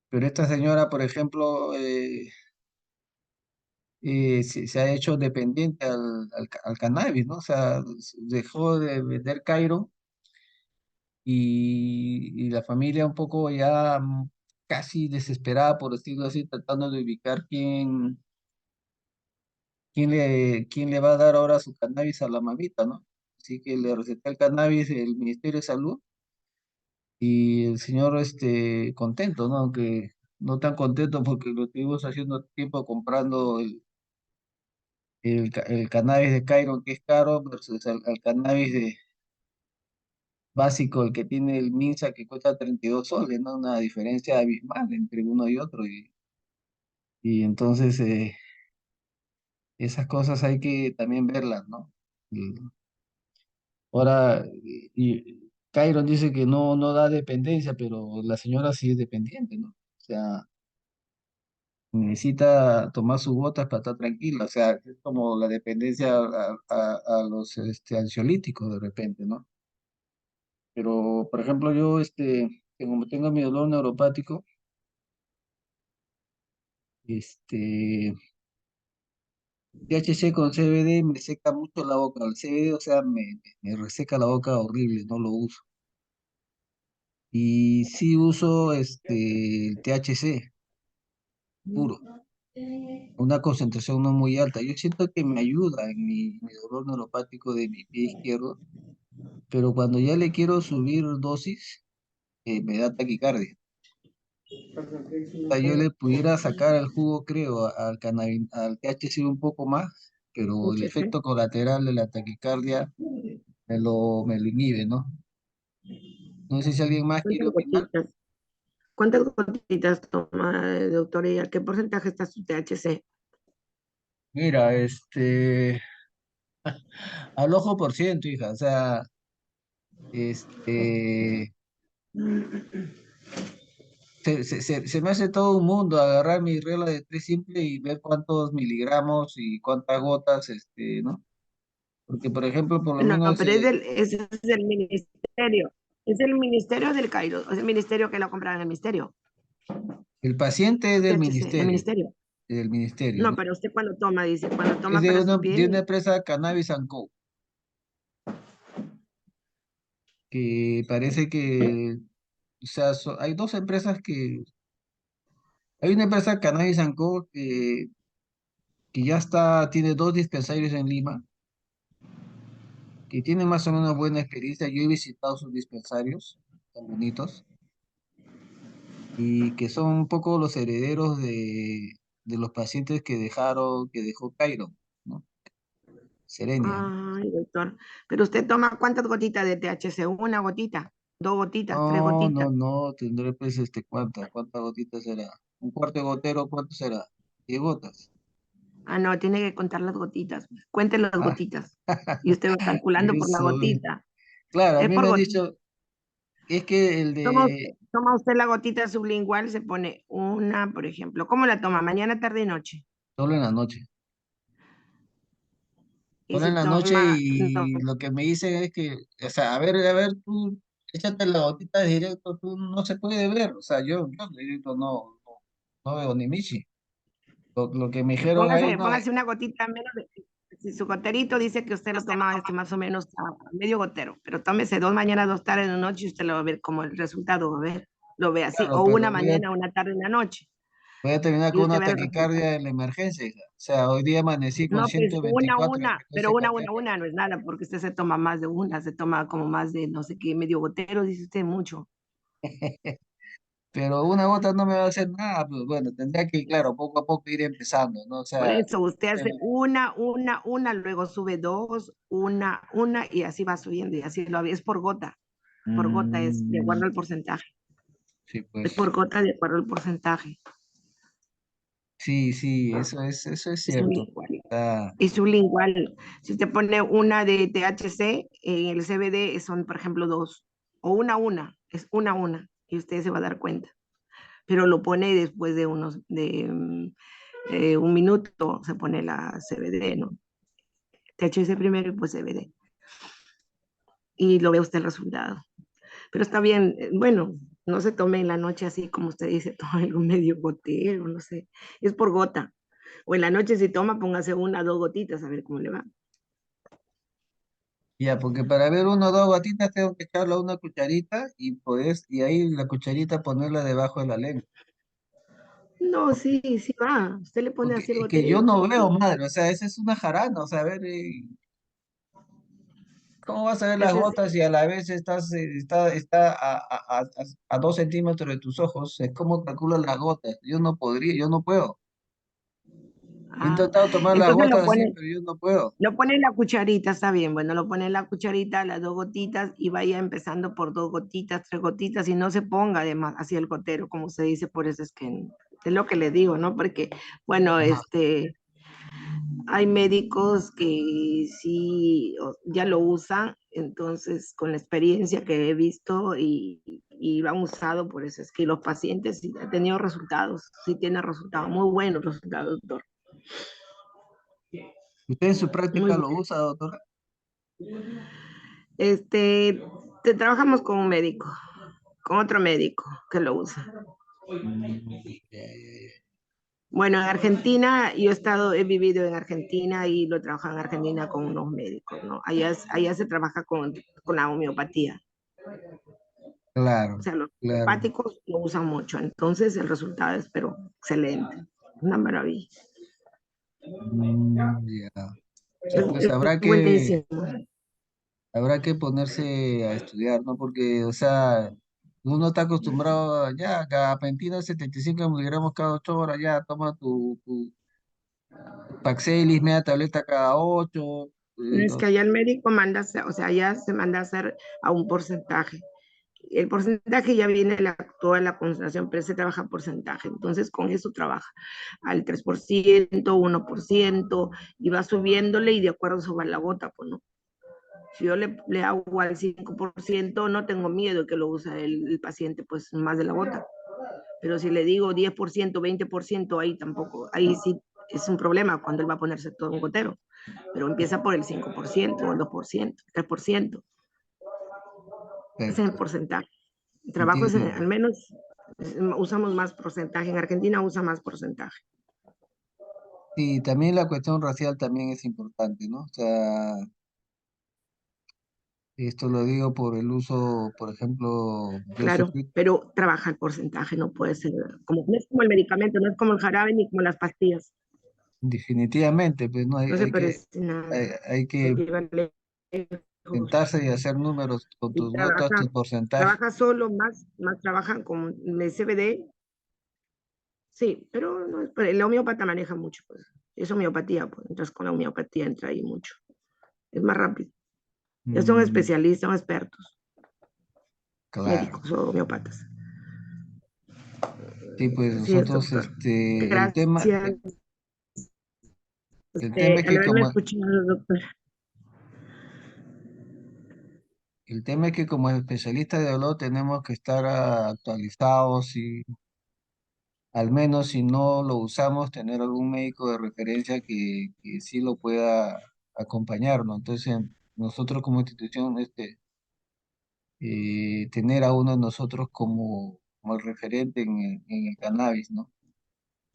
pero esta señora, por ejemplo, se ha hecho dependiente al cannabis, ¿no? O sea, dejó de vender Cairo y la familia un poco ya casi desesperada, por decirlo así, tratando de ubicar quién le va a dar ahora su cannabis a la mamita, ¿no? Así que le receté el cannabis el Ministerio de Salud y el señor contento, ¿no? Aunque no tan contento porque lo estuvimos haciendo tiempo comprando el cannabis de Cairo, que es caro, versus el cannabis básico, el que tiene el Minsa, que cuesta 32 soles, ¿no? Una diferencia abismal entre uno y otro. Y entonces esas cosas hay que también verlas, ¿no? Y ahora, Cairon dice que no da dependencia, pero la señora sí es dependiente, ¿no? O sea, necesita tomar sus botas para estar tranquila, o sea, es como la dependencia a los ansiolíticos de repente, ¿no? Pero, por ejemplo, yo, como tengo mi dolor neuropático, este, THC con CBD me seca mucho la boca, el CBD, o sea, me reseca la boca horrible, no lo uso. Y sí uso el THC puro, una concentración no muy alta. Yo siento que me ayuda en mi dolor neuropático de mi pie izquierdo, pero cuando ya le quiero subir dosis, me da taquicardia. Sea, yo le pudiera sacar el jugo, creo, al THC un poco más, pero el HC. efecto colateral de la taquicardia me lo inhibe, ¿no? No sé si alguien más quiere ¿Cuántas opinar. gotitas? ¿Cuántas gotitas toma, doctor? ¿Y a qué porcentaje está su THC? Mira, al ojo por ciento, hija, o sea, este, se me hace todo un mundo agarrar mi regla de tres simple y ver cuántos miligramos y cuántas gotas, ¿no? Porque, por ejemplo, por lo No, menos pero ese es del ministerio. Es el ministerio del Cairo, es el ministerio que lo compra en el ministerio. el paciente es THC, el ministerio. del ministerio, No, ¿no? pero usted cuando toma, dice, cuando Es toma para su de una piel. empresa Cannabis Co, que parece que, o sea, hay dos empresas hay una empresa Cannabis Co que ya está, tiene dos dispensarios en Lima, que tiene más o menos buena experiencia. Yo he visitado sus dispensarios, tan bonitos, y que son un poco los herederos de los pacientes que dejó Cairo, ¿no? Serenia. Ay, doctor. Pero usted toma cuántas gotitas de THC, una gotita, dos gotitas, tres No, gotitas. no, no, tendré pues ¿cuántas gotitas será? Un cuarto de gotero, ¿cuánto será? 10 gotas. Ah, no, tiene que contar las gotitas. Cuente las Ah, gotitas. Y usted va calculando por la eso, gotita. claro, a Es mí por me han gotita. dicho, es que el de Toma usted la gotita sublingual, se pone una, por ejemplo. ¿Cómo la toma? Mañana, tarde y noche. solo en la noche. Y Solo si en la noche toma, no, y lo que me dicen es que, o sea, a ver, tú, échate la gotita directo, tú no se puede ver. O sea, yo directo no veo ni Michi. Lo que me dijeron ahí, no, póngase una gotita menos de, si su goterito dice que usted lo toma más o menos a medio gotero, pero tómese dos mañanas, dos tardes, una noche y usted lo va a ver como el resultado, va a ver, lo ve así, claro, o una pero mañana, una tarde, una noche, voy a terminar y con usted una ve el resultado. taquicardia en la emergencia, hija. O sea, hoy día amanecí con No, pues 124 de pero frecuencia cardíaca. una no es nada, porque usted se toma más de una, se toma como más de no sé qué, medio gotero, dice usted mucho. Pero una gota no me va a hacer nada, pues bueno, tendría que, claro, poco a poco ir empezando, ¿no? O Por sea, eso usted hace una, luego sube dos, una, y así va subiendo, y así lo es por gota es de mm, acuerdo al porcentaje, sí, es pues, por gota de acuerdo al porcentaje, sí, sí, eso es es cierto. sublingual. Ah, Y sublingual, si usted pone una de THC, en el CBD son, por ejemplo, dos, o es una, y usted se va a dar cuenta, pero lo pone después de un minuto, se pone la CBD, ¿no? THC primero y pues CBD. Y lo ve usted el resultado. Pero está bien, bueno, no se tome en la noche así como usted dice, tome un medio gotero, no sé, es por gota. O en la noche si toma, póngase una, dos gotitas a ver cómo le va. ya, porque para ver uno o dos gotitas tengo que echarle una cucharita y pues, y ahí la cucharita ponerla debajo de la lengua. No, sí, sí va. Usted le pone Porque así el es que yo no goterito. veo, madre, o sea, esa es una jarana, o sea, a ver, ¿cómo vas a ver las Ese es, gotas si a la vez está a 2 centímetros de tus ojos? ¿Cómo calculas las gotas? Yo no podría, yo no puedo. He ah, intentado tomar las entonces gotas así, pero yo no puedo. lo pone en la cucharita, está bien. Bueno, lo pone en la cucharita, las dos gotitas, y vaya empezando por dos gotitas, tres gotitas, y no se ponga además así el gotero, como se dice, por eso es que es lo que le digo, ¿no? Porque, bueno, Ajá. hay médicos que sí ya lo usan, entonces con la experiencia que he visto y lo han usado, por eso es que los pacientes sí han tenido resultados, sí tienen resultados, muy buenos resultados, doctor, ¿Usted en su muy práctica lo buenos. usa, doctora? Este, trabajamos con un médico, con otro médico que lo usa. Ya, ya, ya. Bueno, en Argentina, he vivido en Argentina y lo he trabajado en Argentina con unos médicos, ¿no? Allá se trabaja con la homeopatía. O Claro, sea, los claro. hepáticos lo usan mucho, entonces el resultado es, pero excelente, una maravilla. Ya. Sí, pues Es buenísimo. habrá que ponerse a estudiar, ¿no? Porque, o sea, uno está acostumbrado ya a gabapentina 75 miligramos cada 8 horas, ya toma tu Paxelis, media tableta cada 8. Es que allá el médico manda, o sea, allá se manda a hacer a un porcentaje. El porcentaje ya viene toda la concentración, pero se trabaja porcentaje. Entonces, con eso trabaja al 3%, 1%, y va subiéndole y de acuerdo se va la gota, pues no. Si yo le hago al 5%, no tengo miedo que lo use el paciente, pues más de la gota. Pero si le digo 10%, 20%, ahí tampoco, ahí sí es un problema cuando él va a ponerse todo un gotero, pero empieza por el 5%, el 2%, 3%. Ese es el Perfecto, porcentaje. El trabajo es, entiendo. al menos, usamos más porcentaje. En Argentina usa más porcentaje. Y también la cuestión racial también es importante, ¿no? O sea, esto lo digo por el uso, por ejemplo, yo Claro, soy pero trabaja el porcentaje, no puede ser como, no es como el medicamento, no es como el jarabe ni como las pastillas. definitivamente, pues no No se parece hay, nada. hay que Lleva lejos. sentarse y hacer números con Y tus gotas, tus porcentajes. trabaja solo, más trabajan con el CBD. Sí, pero, no, pero el homeópata maneja mucho, pues. Es homeopatía, pues. Entras con la homeopatía, entra ahí mucho. Es más rápido. Ya son Mm, especialistas, son expertos, claro. médicos o homeópatas. Sí, pues Así es, nosotros, doctor. el tema, Gracias el tema es al que haberme como, escuchado, doctor. el tema es que como especialistas de dolor tenemos que estar actualizados y al menos si no lo usamos, tener algún médico de referencia que sí lo pueda acompañarnos. Entonces, nosotros como institución, tener a uno de nosotros como el referente en el cannabis, ¿no?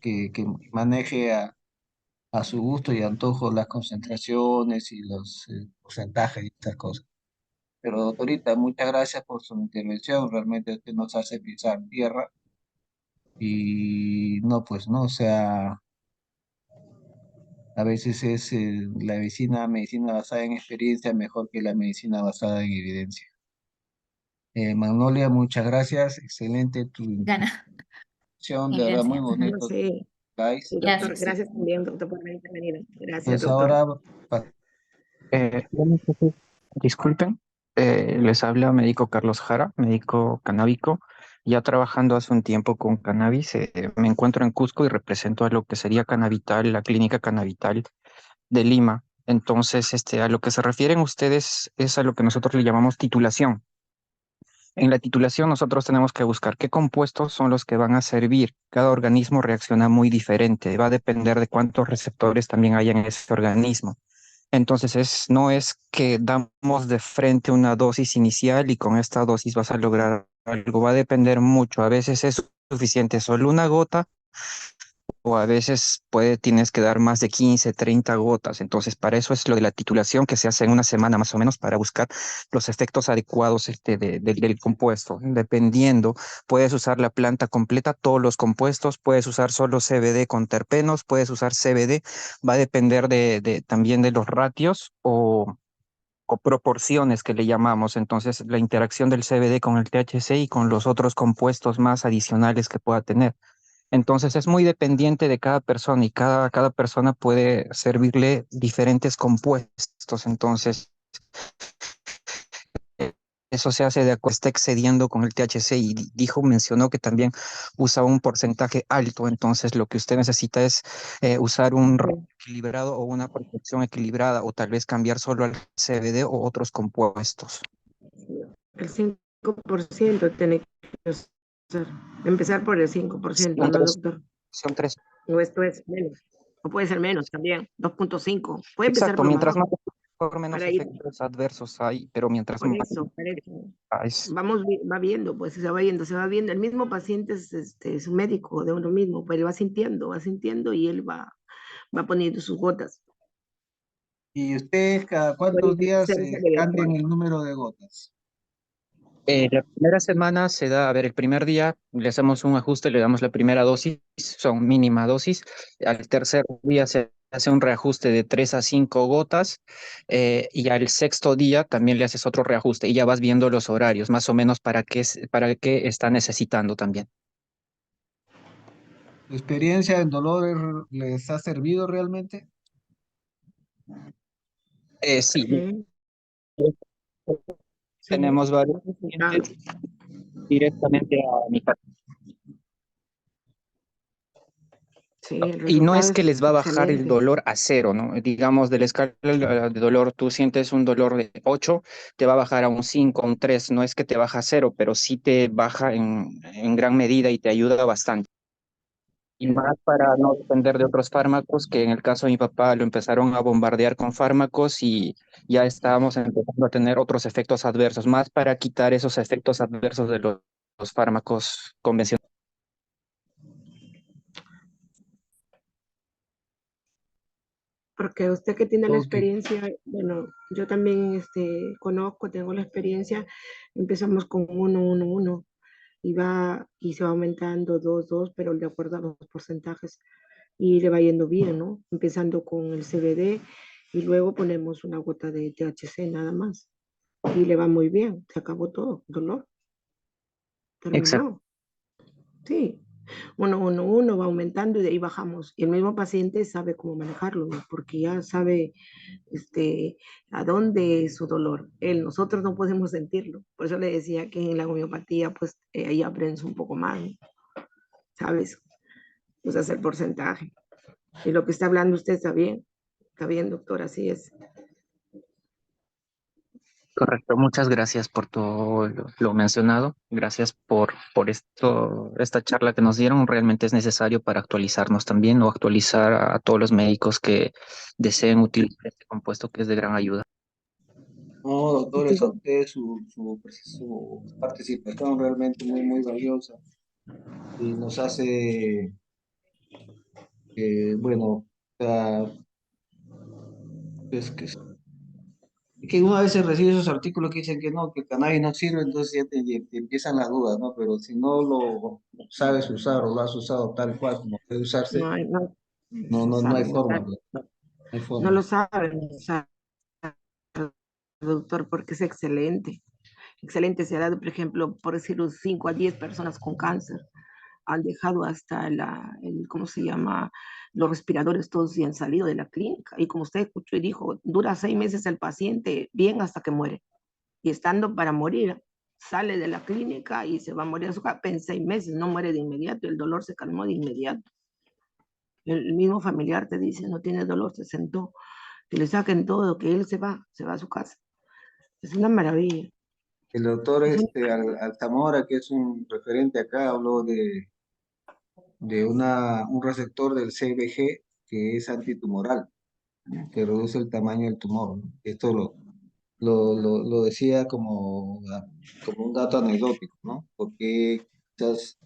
Que maneje a su gusto y antojo las concentraciones y los porcentajes y estas cosas. Pero doctorita, muchas gracias por su intervención, realmente usted nos hace pisar tierra y no, pues no, o sea, a veces es la medicina basada en experiencia mejor que la medicina basada en evidencia. Magnolia, muchas gracias, excelente tu Gana. intervención, de verdad muy Gracias. No bonito, sé, guys. sí, doctor, Gracias. gracias también, doctor, por la intervenida. Gracias, Pues doctor. ahora pa- Bueno, entonces, disculpen, les habla médico Carlos Jara, médico canábico, ya trabajando hace un tiempo con cannabis. Me encuentro en Cusco y represento a lo que sería Cannavital, la clínica Cannavital de Lima. Entonces, a lo que se refieren ustedes es a lo que nosotros le llamamos titulación. En la titulación nosotros tenemos que buscar qué compuestos son los que van a servir. Cada organismo reacciona muy diferente, va a depender de cuántos receptores también hay en ese organismo. Entonces no es que damos de frente una dosis inicial y con esta dosis vas a lograr algo, va a depender mucho. A veces es suficiente solo una gota o a veces tienes que dar más de 15, 30 gotas. Entonces, para eso es lo de la titulación que se hace en una semana más o menos para buscar los efectos adecuados del compuesto. Dependiendo, puedes usar la planta completa, todos los compuestos, puedes usar solo CBD con terpenos, puedes usar CBD, va a depender también de los ratios o proporciones que le llamamos. Entonces, la interacción del CBD con el THC y con los otros compuestos más adicionales que pueda tener. Entonces es muy dependiente de cada persona y cada persona puede servirle diferentes compuestos. Entonces, eh, eso se hace de acuerdo, está excediendo con el THC y mencionó que también usa un porcentaje alto. Entonces, lo que usted necesita es usar un ratio Sí, equilibrado o una proporción equilibrada o tal vez cambiar solo al CBD o otros compuestos. el 5% tiene que usar. Empezar por el 5%, Son ¿no, tres, doctor? son tres. O esto es menos. O puede ser menos también, 2,5. Puede empezar Exacto, por lo mientras mejor, más mejor, menos para ir efectos adversos hay, pero mientras por más eso, para eso. es. Va viendo, pues se va viendo. El mismo paciente es un médico de uno mismo, pues él va sintiendo y él va poniendo sus gotas. ¿Y ustedes cada cuántos Puede días ser cambian adecuado. el número de gotas? La primera semana se da, a ver, el primer día le hacemos un ajuste, le damos la primera dosis, son mínima dosis. Al tercer día se hace un reajuste de 3 a 5 gotas y al sexto día también le haces otro reajuste y ya vas viendo los horarios, más o menos para qué está necesitando también. ¿Tu experiencia en dolor les ha servido realmente? Sí, Sí, sí, tenemos varios hemos resultado. pacientes directamente a mi casa. Sí, el Y no es resultado que es les va a bajar el excelente. dolor a cero, ¿no? Digamos, de la escala de dolor, tú sientes un dolor de 8, te va a bajar a un 5, un 3. No es que te baja a cero, pero sí te baja en gran medida y te ayuda bastante. Y más para no depender de otros fármacos, que en el caso de mi papá lo empezaron a bombardear con fármacos y ya estábamos empezando a tener otros efectos adversos, más para quitar esos efectos adversos de los fármacos convencionales. Porque usted que tiene la Ok. experiencia, bueno, yo también conozco, tengo la experiencia, empezamos con uno, y se va aumentando dos, pero de acuerdo a los porcentajes, y le va yendo bien, ¿no? Empezando con el CBD y luego ponemos una gota de THC nada más, y le va muy bien, se acabó todo, dolor, Exacto. terminó, sí. Uno va aumentando y de ahí bajamos. Y el mismo paciente sabe cómo manejarlo, ¿no? Porque ya sabe este, a dónde es su dolor. Nosotros no podemos sentirlo. Por eso le decía que en la homeopatía, pues ahí aprendes un poco más, ¿no? ¿Sabes? Usas el porcentaje. Y lo que está hablando usted está bien, doctor, así es. Correcto, muchas gracias por todo lo mencionado. Gracias por esta charla que nos dieron. Realmente es necesario para actualizarnos también o actualizar a todos los médicos que deseen utilizar este compuesto que es de gran ayuda. No, doctores, a Entonces, usted su participación realmente muy, muy valiosa y nos hace, bueno, o sea, es que una vez se recibe esos artículos que dicen que no, que el cannabis no sirve, entonces ya te empiezan las dudas, ¿no? Pero si no lo sabes usar o lo has usado tal cual como puede usarse, no se no hay sabe, forma, no hay no forma. lo saben, o sea, doctor, porque es excelente. Excelente, se ha dado, por ejemplo, por decirlo, 5 a 10 personas con cáncer. Han dejado hasta ¿cómo se llama? Los respiradores todos y han salido de la clínica. Y como usted escuchó y dijo, dura 6 meses el paciente bien hasta que muere. Y estando para morir, sale de la clínica y se va a morir a su casa en 6 meses, no muere de inmediato, el dolor se calmó de inmediato. El mismo familiar te dice, no tiene dolor, se sentó, que le saquen todo, que él se va a su casa. Es una maravilla. El doctor Es una Altamora, que es un referente acá, habló de un receptor del CBG que es antitumoral, ¿no? Que reduce el tamaño del tumor, ¿no? Esto lo decía como un dato anecdótico, ¿no? Porque quizás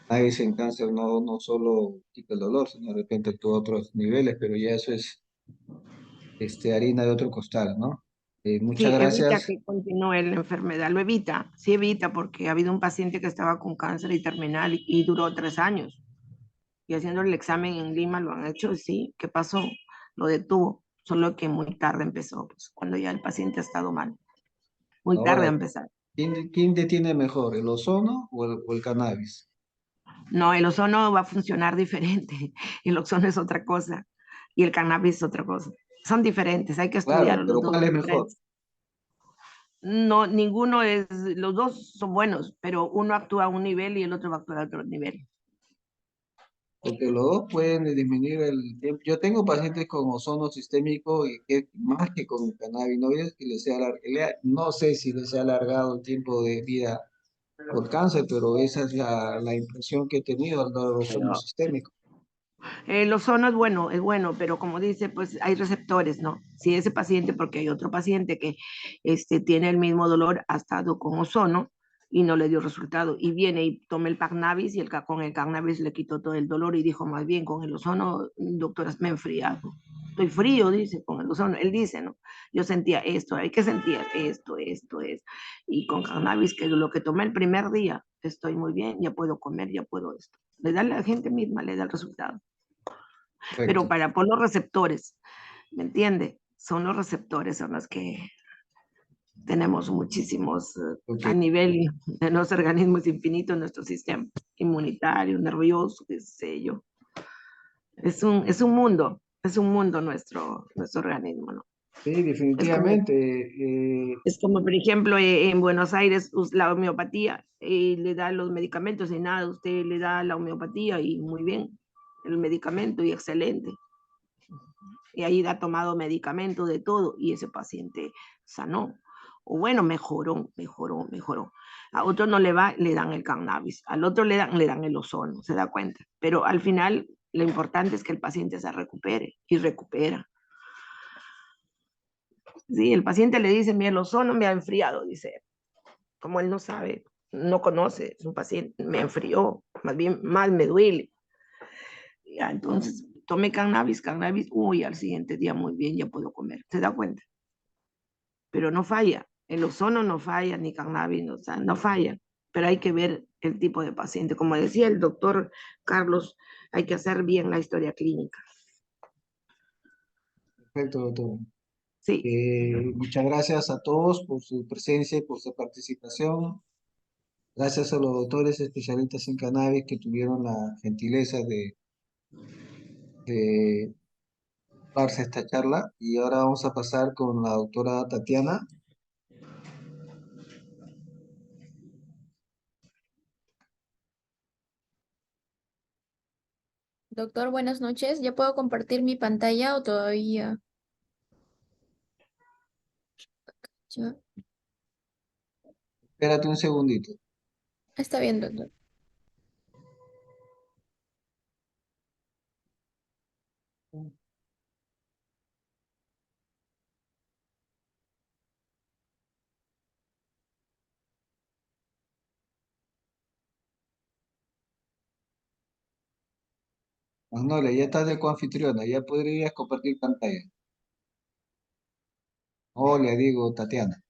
nadie en cáncer no solo quita el dolor, sino de repente actúa a otros niveles, pero ya eso es harina de otro costal, ¿no? Muchas Sí, evita gracias. que continúe la enfermedad, lo evita, sí evita, porque ha habido un paciente que estaba con cáncer y terminal y duró 3 años. Y haciendo el examen en Lima lo han hecho, sí, ¿qué pasó? Lo detuvo, solo que muy tarde empezó, pues, cuando ya el paciente ha estado mal. Muy tarde a Ahora, empezar. ¿quién detiene mejor, el ozono o el cannabis? No, el ozono va a funcionar diferente. El ozono es otra cosa y el cannabis es otra cosa. Son diferentes, hay que Claro, estudiar los pero dos ¿cuál es mejor? diferentes. No, ninguno es, los dos son buenos, pero uno actúa a un nivel y el otro va a actuar a otro nivel. Porque los dos pueden disminuir el tiempo. Yo tengo pacientes con ozono sistémico y que más que con cannabinoides que no sé si les ha alargado el tiempo de vida por cáncer, pero esa es la impresión que he tenido al dar ozono Pero sistémico. el ozono es bueno, pero como dice, pues hay receptores, ¿no? Si ese paciente, porque hay otro paciente que tiene el mismo dolor, ha estado con ozono y no le dio resultado, y viene y toma el cannabis y con el cannabis le quitó todo el dolor y dijo, más bien, con el ozono, doctora, me he enfriado. Estoy frío, dice, con el ozono. Él dice, ¿no? Yo sentía esto, hay que sentir esto, es. Y con cannabis, que es lo que tomé el primer día, estoy muy bien, ya puedo comer, ya puedo esto. Le da a la gente misma, le da el resultado. Pero Correcto. por los receptores, ¿me entiende? Son los receptores, son los que tenemos muchísimos Ok. a nivel de los organismos infinitos, nuestro sistema inmunitario, nervioso, qué sé yo. Es un mundo nuestro organismo, ¿no? Sí, Es como, definitivamente. es como, por ejemplo, en Buenos Aires, la homeopatía, le da los medicamentos y nada, usted le da la homeopatía y muy bien, el medicamento y excelente. Y ahí ha tomado medicamento de todo y ese paciente sanó. O bueno, mejoró. A otro no le va, le dan el cannabis. Al otro le dan el ozono, ¿se da cuenta? Pero al final, lo importante es que el paciente se recupere y recupera. Sí, el paciente le dice, mira, el ozono me ha enfriado, dice. Como él no sabe, no conoce, es un paciente, me enfrió, más bien, más me duele. Ya, entonces, tome cannabis, uy, al siguiente día muy bien, ya puedo comer, ¿se da cuenta? Pero no falla, el ozono no falla, ni cannabis, no, o sea, no falla, pero hay que ver el tipo de paciente. Como decía el doctor Carlos, hay que hacer bien la historia clínica. Perfecto, doctor. Sí, Muchas gracias a todos por su presencia y por su participación. Gracias a los doctores especialistas en cannabis que tuvieron la gentileza de darse esta charla. Y ahora vamos a pasar con la doctora Tatiana. Doctor, buenas noches. ¿Ya puedo compartir mi pantalla o todavía? Ya. Espérate un segundito. Está bien, doctor. Magnolia, ya estás de coanfitriona, ya podrías compartir pantalla. Hola, digo Tatiana.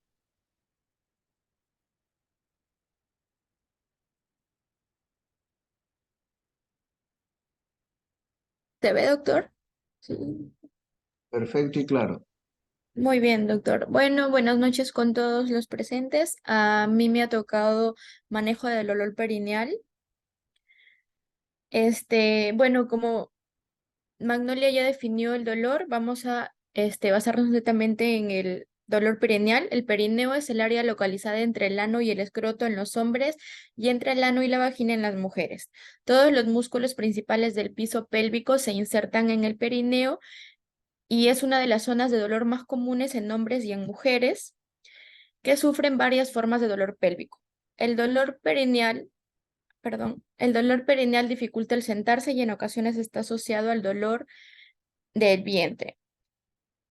¿Se ve, doctor? Sí. Perfecto y claro. Muy bien, doctor. Bueno, buenas noches con todos los presentes. A mí me ha tocado manejo del olor perineal. Bueno, como Magnolia ya definió el dolor, vamos a basarnos netamente en el dolor perineal. El perineo es el área localizada entre el ano y el escroto en los hombres y entre el ano y la vagina en las mujeres. Todos los músculos principales del piso pélvico se insertan en el perineo y es una de las zonas de dolor más comunes en hombres y en mujeres que sufren varias formas de dolor pélvico. El dolor perineal, el dolor perineal dificulta el sentarse y en ocasiones está asociado al dolor del vientre.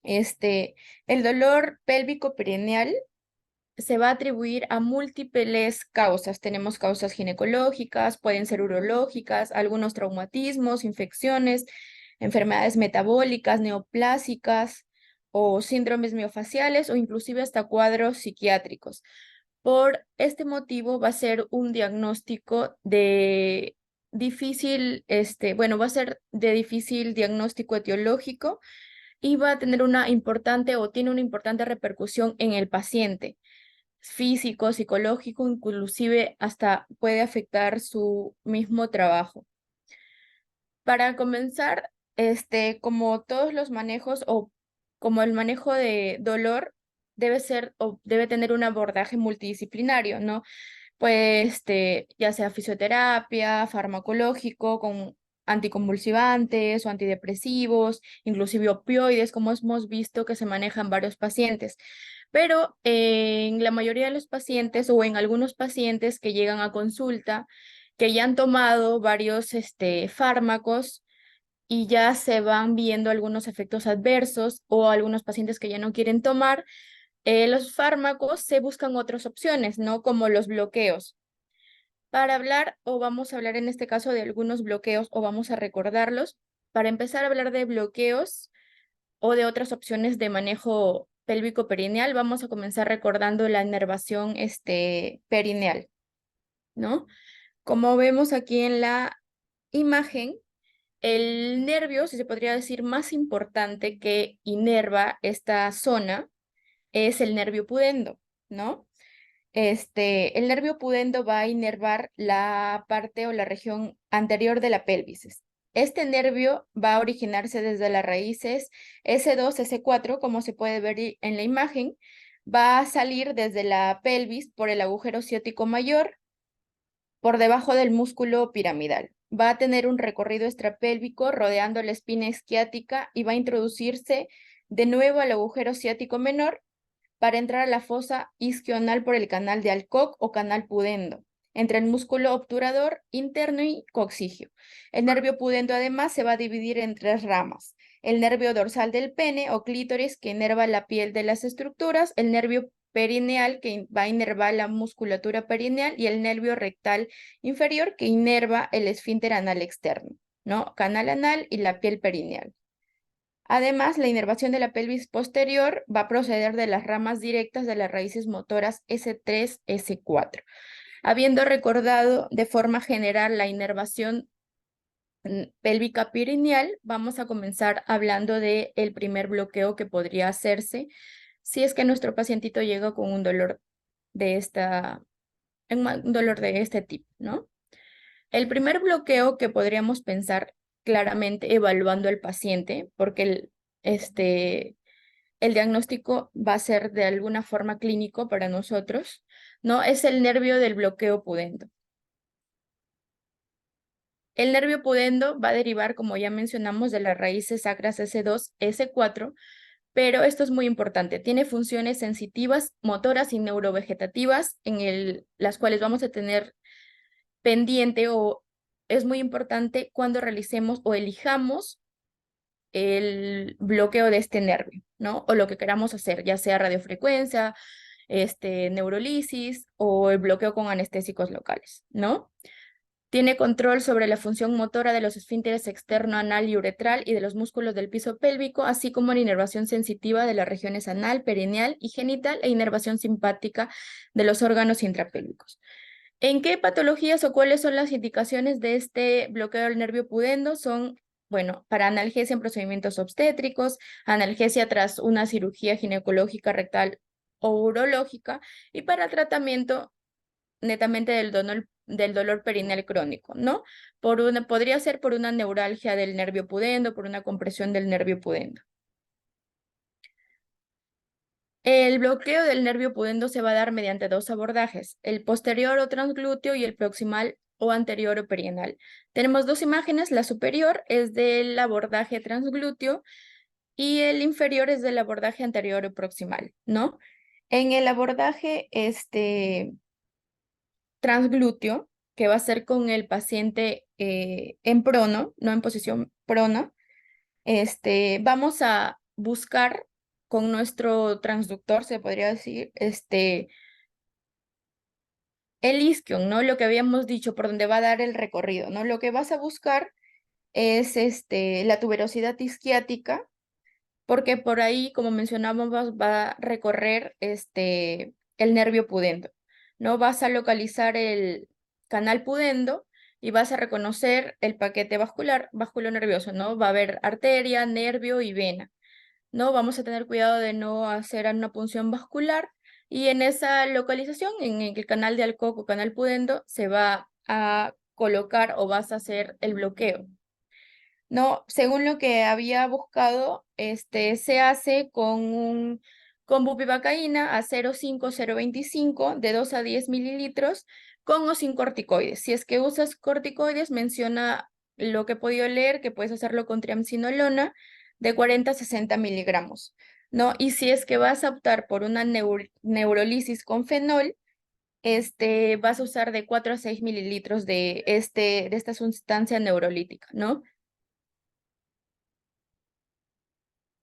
El dolor pélvico perineal se va a atribuir a múltiples causas. Tenemos causas ginecológicas, pueden ser urológicas, algunos traumatismos, infecciones, enfermedades metabólicas, neoplásicas o síndromes miofaciales o inclusive hasta cuadros psiquiátricos. Por este motivo va a ser un diagnóstico de va a ser de difícil diagnóstico etiológico y va a tener una importante o tiene una importante repercusión en el paciente, físico, psicológico, inclusive hasta puede afectar su mismo trabajo. Para comenzar, como todos los manejos o como el manejo de dolor debe ser o debe tener un abordaje multidisciplinario, ¿no? Pues ya sea fisioterapia, farmacológico, con anticonvulsivantes o antidepresivos, inclusive opioides, como hemos visto que se manejan varios pacientes. Pero en la mayoría de los pacientes o en algunos pacientes que llegan a consulta, que ya han tomado varios fármacos y ya se van viendo algunos efectos adversos o algunos pacientes que ya no quieren tomar, los fármacos se buscan otras opciones, ¿no? Como los bloqueos. Para hablar, o vamos a hablar en este caso de algunos bloqueos, o vamos a recordarlos. Para empezar a hablar de bloqueos o de otras opciones de manejo pélvico perineal, vamos a comenzar recordando la inervación perineal, ¿no? Como vemos aquí en la imagen, el nervio, si se podría decir, más importante que inerva esta zona es el nervio pudendo, ¿no? El nervio pudendo va a inervar la parte o la región anterior de la pelvis. Este nervio va a originarse desde las raíces S2, S4, como se puede ver en la imagen, va a salir desde la pelvis por el agujero ciático mayor, por debajo del músculo piramidal. Va a tener un recorrido extrapélvico rodeando la espina isquiática y va a introducirse de nuevo al agujero ciático menor para entrar a la fosa isquioanal por el canal de Alcock o canal pudendo, entre el músculo obturador interno y coccigio. El nervio pudendo además se va a dividir en 3 ramas. El nervio dorsal del pene o clítoris que inerva la piel de las estructuras, el nervio perineal que va a inervar la musculatura perineal y el nervio rectal inferior que inerva el esfínter anal externo, ¿no? Canal anal y la piel perineal. Además, la inervación de la pelvis posterior va a proceder de las ramas directas de las raíces motoras S3, S4. Habiendo recordado de forma general la inervación pélvica perineal, vamos a comenzar hablando del primer bloqueo que podría hacerse si es que nuestro pacientito llega con un dolor de este tipo, ¿no? El primer bloqueo que podríamos pensar claramente evaluando al paciente, porque el diagnóstico va a ser de alguna forma clínico para nosotros, ¿no? Es el nervio del bloqueo pudendo. El nervio pudendo va a derivar, como ya mencionamos, de las raíces sacras S2, S4, pero esto es muy importante. Tiene funciones sensitivas, motoras y neurovegetativas las cuales vamos a tener pendiente o es muy importante cuando realicemos o elijamos el bloqueo de este nervio, ¿no? O lo que queramos hacer, ya sea radiofrecuencia, neurolisis o el bloqueo con anestésicos locales, ¿no? Tiene control sobre la función motora de los esfínteres externo, anal y uretral y de los músculos del piso pélvico, así como la inervación sensitiva de las regiones anal, perineal y genital e inervación simpática de los órganos intrapélvicos. ¿En qué patologías o cuáles son las indicaciones de este bloqueo del nervio pudendo? Son, bueno, para analgesia en procedimientos obstétricos, analgesia tras una cirugía ginecológica, rectal o urológica y para tratamiento netamente del dolor perineal crónico, ¿no? Podría ser por una neuralgia del nervio pudendo, por una compresión del nervio pudendo. El bloqueo del nervio pudendo se va a dar mediante 2 abordajes, el posterior o transglúteo y el proximal o anterior o perianal. Tenemos 2 imágenes, la superior es del abordaje transglúteo y el inferior es del abordaje anterior o proximal, ¿no? En el abordaje transglúteo, que va a ser con el paciente en prono, no en posición prona, vamos a buscar con nuestro transductor, se podría decir, el isquion, ¿no? Lo que habíamos dicho, por donde va a dar el recorrido, ¿no? Lo que vas a buscar es la tuberosidad isquiática, porque por ahí, como mencionábamos, va a recorrer el nervio pudendo, ¿no? Vas a localizar el canal pudendo y vas a reconocer el paquete vasculo nervioso, ¿no? Va a haber arteria, nervio y vena, ¿no? Vamos a tener cuidado de no hacer una punción vascular y en esa localización, en el canal de Alcock o canal pudendo, se va a colocar o vas a hacer el bloqueo. No, según lo que había buscado, se hace con bupivacaína a 0,5-0,25 de 2 a 10 mililitros con o sin corticoides. Si es que usas corticoides, menciona lo que he podido leer, que puedes hacerlo con triamcinolona de 40 a 60 miligramos, ¿no? Y si es que vas a optar por una neurolisis con fenol, vas a usar de 4 a 6 mililitros de esta sustancia neurolítica, ¿no?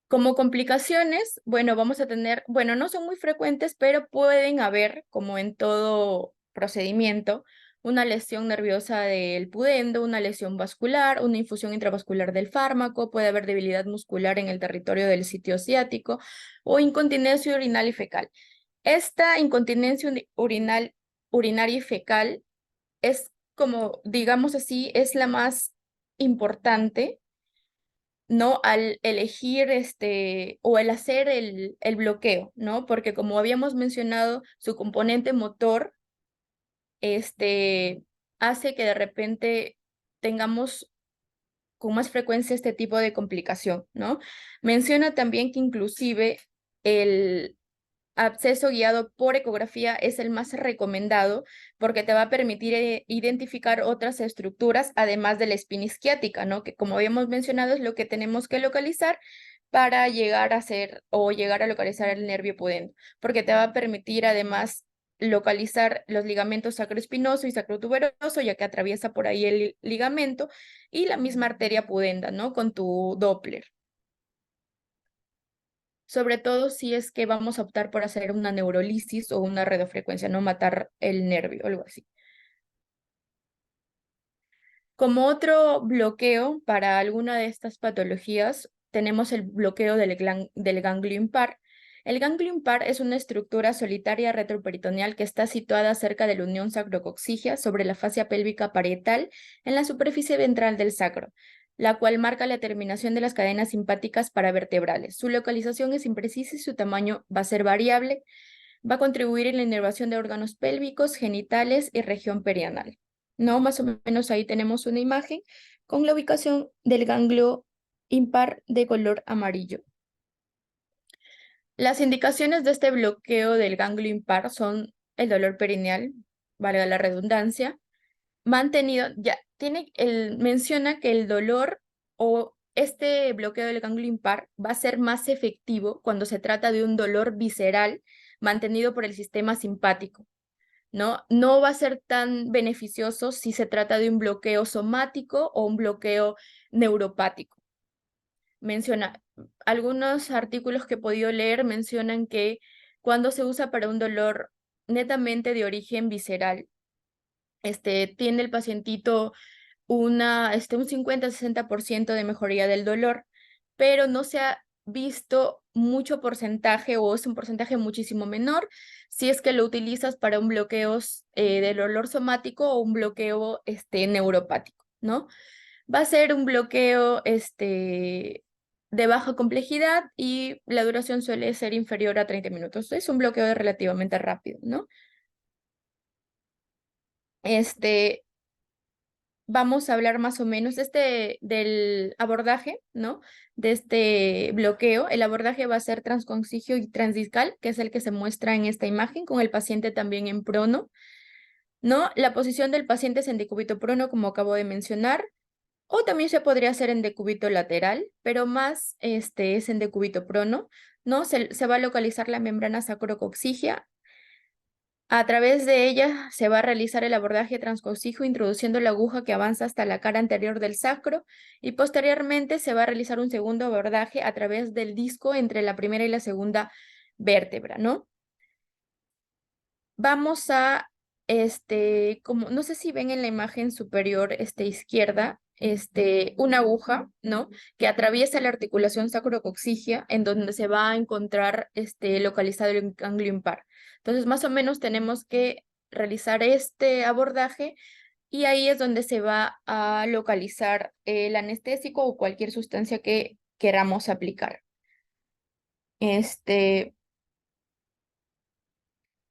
Como complicaciones, bueno, vamos a tener, bueno, no son muy frecuentes, pero pueden haber, como en todo procedimiento, una lesión nerviosa del pudendo, una lesión vascular, una infusión intravascular del fármaco, puede haber debilidad muscular en el territorio del sitio ciático o incontinencia urinal y fecal. Esta incontinencia urinaria y fecal es como, digamos así, es la más importante, ¿no? Al elegir o el hacer el bloqueo, ¿no? Porque como habíamos mencionado, su componente motor hace que de repente tengamos con más frecuencia este tipo de complicación, ¿no? Menciona también que inclusive el acceso guiado por ecografía es el más recomendado porque te va a permitir identificar otras estructuras además de la espina isquiática, ¿no? Que como habíamos mencionado es lo que tenemos que localizar, para llegar a hacer o llegar a localizar el nervio pudendo, porque te va a permitir además localizar los ligamentos sacroespinoso y sacrotuberoso, ya que atraviesa por ahí el ligamento y la misma arteria pudenda, ¿no? Con tu Doppler. Sobre todo si es que vamos a optar por hacer una neurolisis o una radiofrecuencia, no matar el nervio, algo así. Como otro bloqueo para alguna de estas patologías, tenemos el bloqueo del ganglio impar. El ganglio impar es una estructura solitaria retroperitoneal que está situada cerca de la unión sacrococcígea sobre la fascia pélvica parietal en la superficie ventral del sacro, la cual marca la terminación de las cadenas simpáticas paravertebrales. Su localización es imprecisa y su tamaño va a ser variable. Va a contribuir en la inervación de órganos pélvicos, genitales y región perianal. ¿No? Más o menos ahí tenemos una imagen con la ubicación del ganglio impar de color amarillo. Las indicaciones de este bloqueo del ganglio impar son el dolor perineal, valga la redundancia, mantenido, ya menciona que el dolor o este bloqueo del ganglio impar va a ser más efectivo cuando se trata de un dolor visceral mantenido por el sistema simpático, ¿no? No va a ser tan beneficioso si se trata de un bloqueo somático o un bloqueo neuropático. Algunos artículos que he podido leer mencionan que cuando se usa para un dolor netamente de origen visceral, tiene el pacientito un 50-60% de mejoría del dolor, pero no se ha visto mucho porcentaje o es un porcentaje muchísimo menor si es que lo utilizas para un bloqueo del dolor somático o un bloqueo neuropático, ¿no? Va a ser un bloqueo de baja complejidad y la duración suele ser inferior a 30 minutos. Es un bloqueo relativamente rápido, ¿no? Vamos a hablar más o menos del abordaje, ¿no? De este bloqueo. El abordaje va a ser transconsigio y transdiscal, que es el que se muestra en esta imagen, con el paciente también en prono, ¿no? La posición del paciente es en decúbito prono, como acabo de mencionar, o también se podría hacer en decúbito lateral, pero más es en decúbito prono, ¿no? Se va a localizar la membrana sacrococcígea. A través de ella se va a realizar el abordaje transcoccijo introduciendo la aguja que avanza hasta la cara anterior del sacro y posteriormente se va a realizar un segundo abordaje a través del disco entre la primera y la segunda vértebra, ¿no? Vamos a, como, no sé si ven en la imagen superior, izquierda, una aguja, ¿no? Que atraviesa la articulación sacrococcígea en donde se va a encontrar, localizado el ganglio impar. Entonces, más o menos tenemos que realizar este abordaje y ahí es donde se va a localizar el anestésico o cualquier sustancia que queramos aplicar.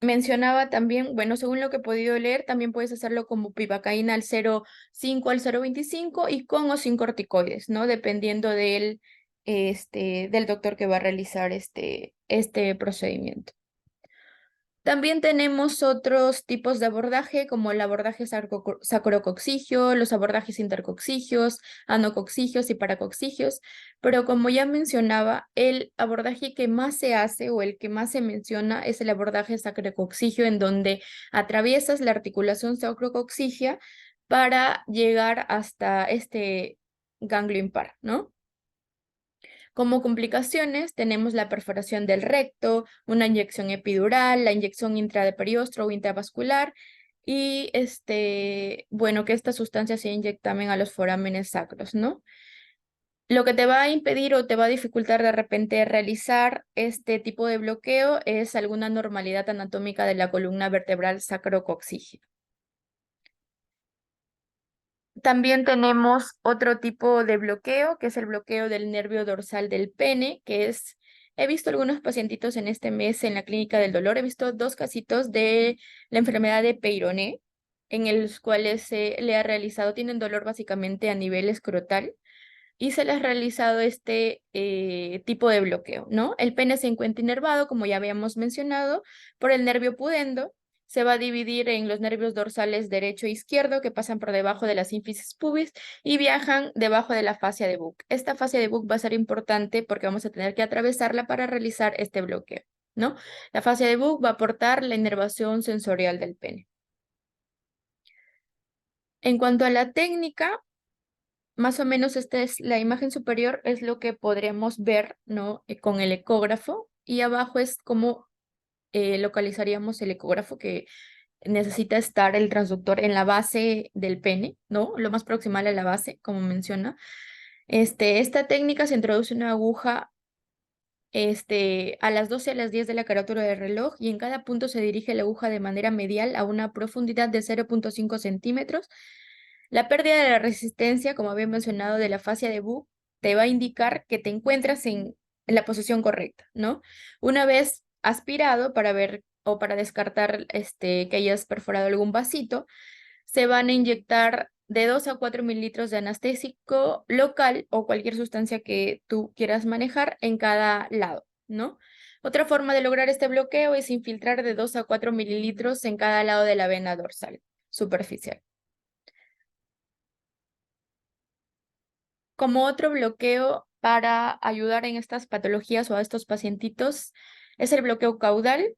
Mencionaba también, bueno, según lo que he podido leer, también puedes hacerlo como pivacaína al 0,5 al 0,25 y con o sin corticoides, ¿no? Dependiendo del doctor que va a realizar este procedimiento. También tenemos otros tipos de abordaje, como el abordaje sacrococcigio, los abordajes intercoccigios, anococcigios y paracoccigios, pero como ya mencionaba, el abordaje que más se hace o el que más se menciona es el abordaje sacrococcigio, en donde atraviesas la articulación sacrococcigia para llegar hasta este ganglio impar, ¿no? Como complicaciones tenemos la perforación del recto, una inyección epidural, la inyección intradeperiostro o intravascular y bueno, que esta sustancia se inyecta también a los forámenes sacros, ¿no? Lo que te va a impedir o te va a dificultar de repente realizar este tipo de bloqueo es alguna normalidad anatómica de la columna vertebral sacrococcígea. También tenemos otro tipo de bloqueo, que es el bloqueo del nervio dorsal del pene, he visto algunos pacientitos en este mes en la clínica del dolor, he visto 2 casitos de la enfermedad de Peyroné, en los cuales se le ha realizado, tienen dolor básicamente a nivel escrotal, y se les ha realizado este tipo de bloqueo, ¿no? El pene se encuentra inervado, como ya habíamos mencionado, por el nervio pudendo, se va a dividir en los nervios dorsales derecho e izquierdo que pasan por debajo de la sínfisis pubis y viajan debajo de la fascia de Buck. Esta fascia de Buck va a ser importante porque vamos a tener que atravesarla para realizar este bloqueo, ¿no? La fascia de Buck va a aportar la inervación sensorial del pene. En cuanto a la técnica, más o menos esta es la imagen superior, es lo que podremos ver, ¿no? Con el ecógrafo, y abajo es como localizaríamos el ecógrafo, que necesita estar el transductor en la base del pene, ¿no? Lo más proximal a la base, como menciona. Esta técnica se introduce una aguja a las 12 a las 10 de la carátula del reloj, y en cada punto se dirige la aguja de manera medial a una profundidad de 0.5 centímetros. La pérdida de la resistencia, como había mencionado, de la fascia de Buck, te va a indicar que te encuentras en la posición correcta, ¿no? Una vez aspirado para ver o para descartar que hayas perforado algún vasito, se van a inyectar de 2 a 4 mililitros de anestésico local o cualquier sustancia que tú quieras manejar en cada lado, ¿no? Otra forma de lograr este bloqueo es infiltrar de 2 a 4 mililitros en cada lado de la vena dorsal superficial. Como otro bloqueo para ayudar en estas patologías o a estos pacientitos es el bloqueo caudal.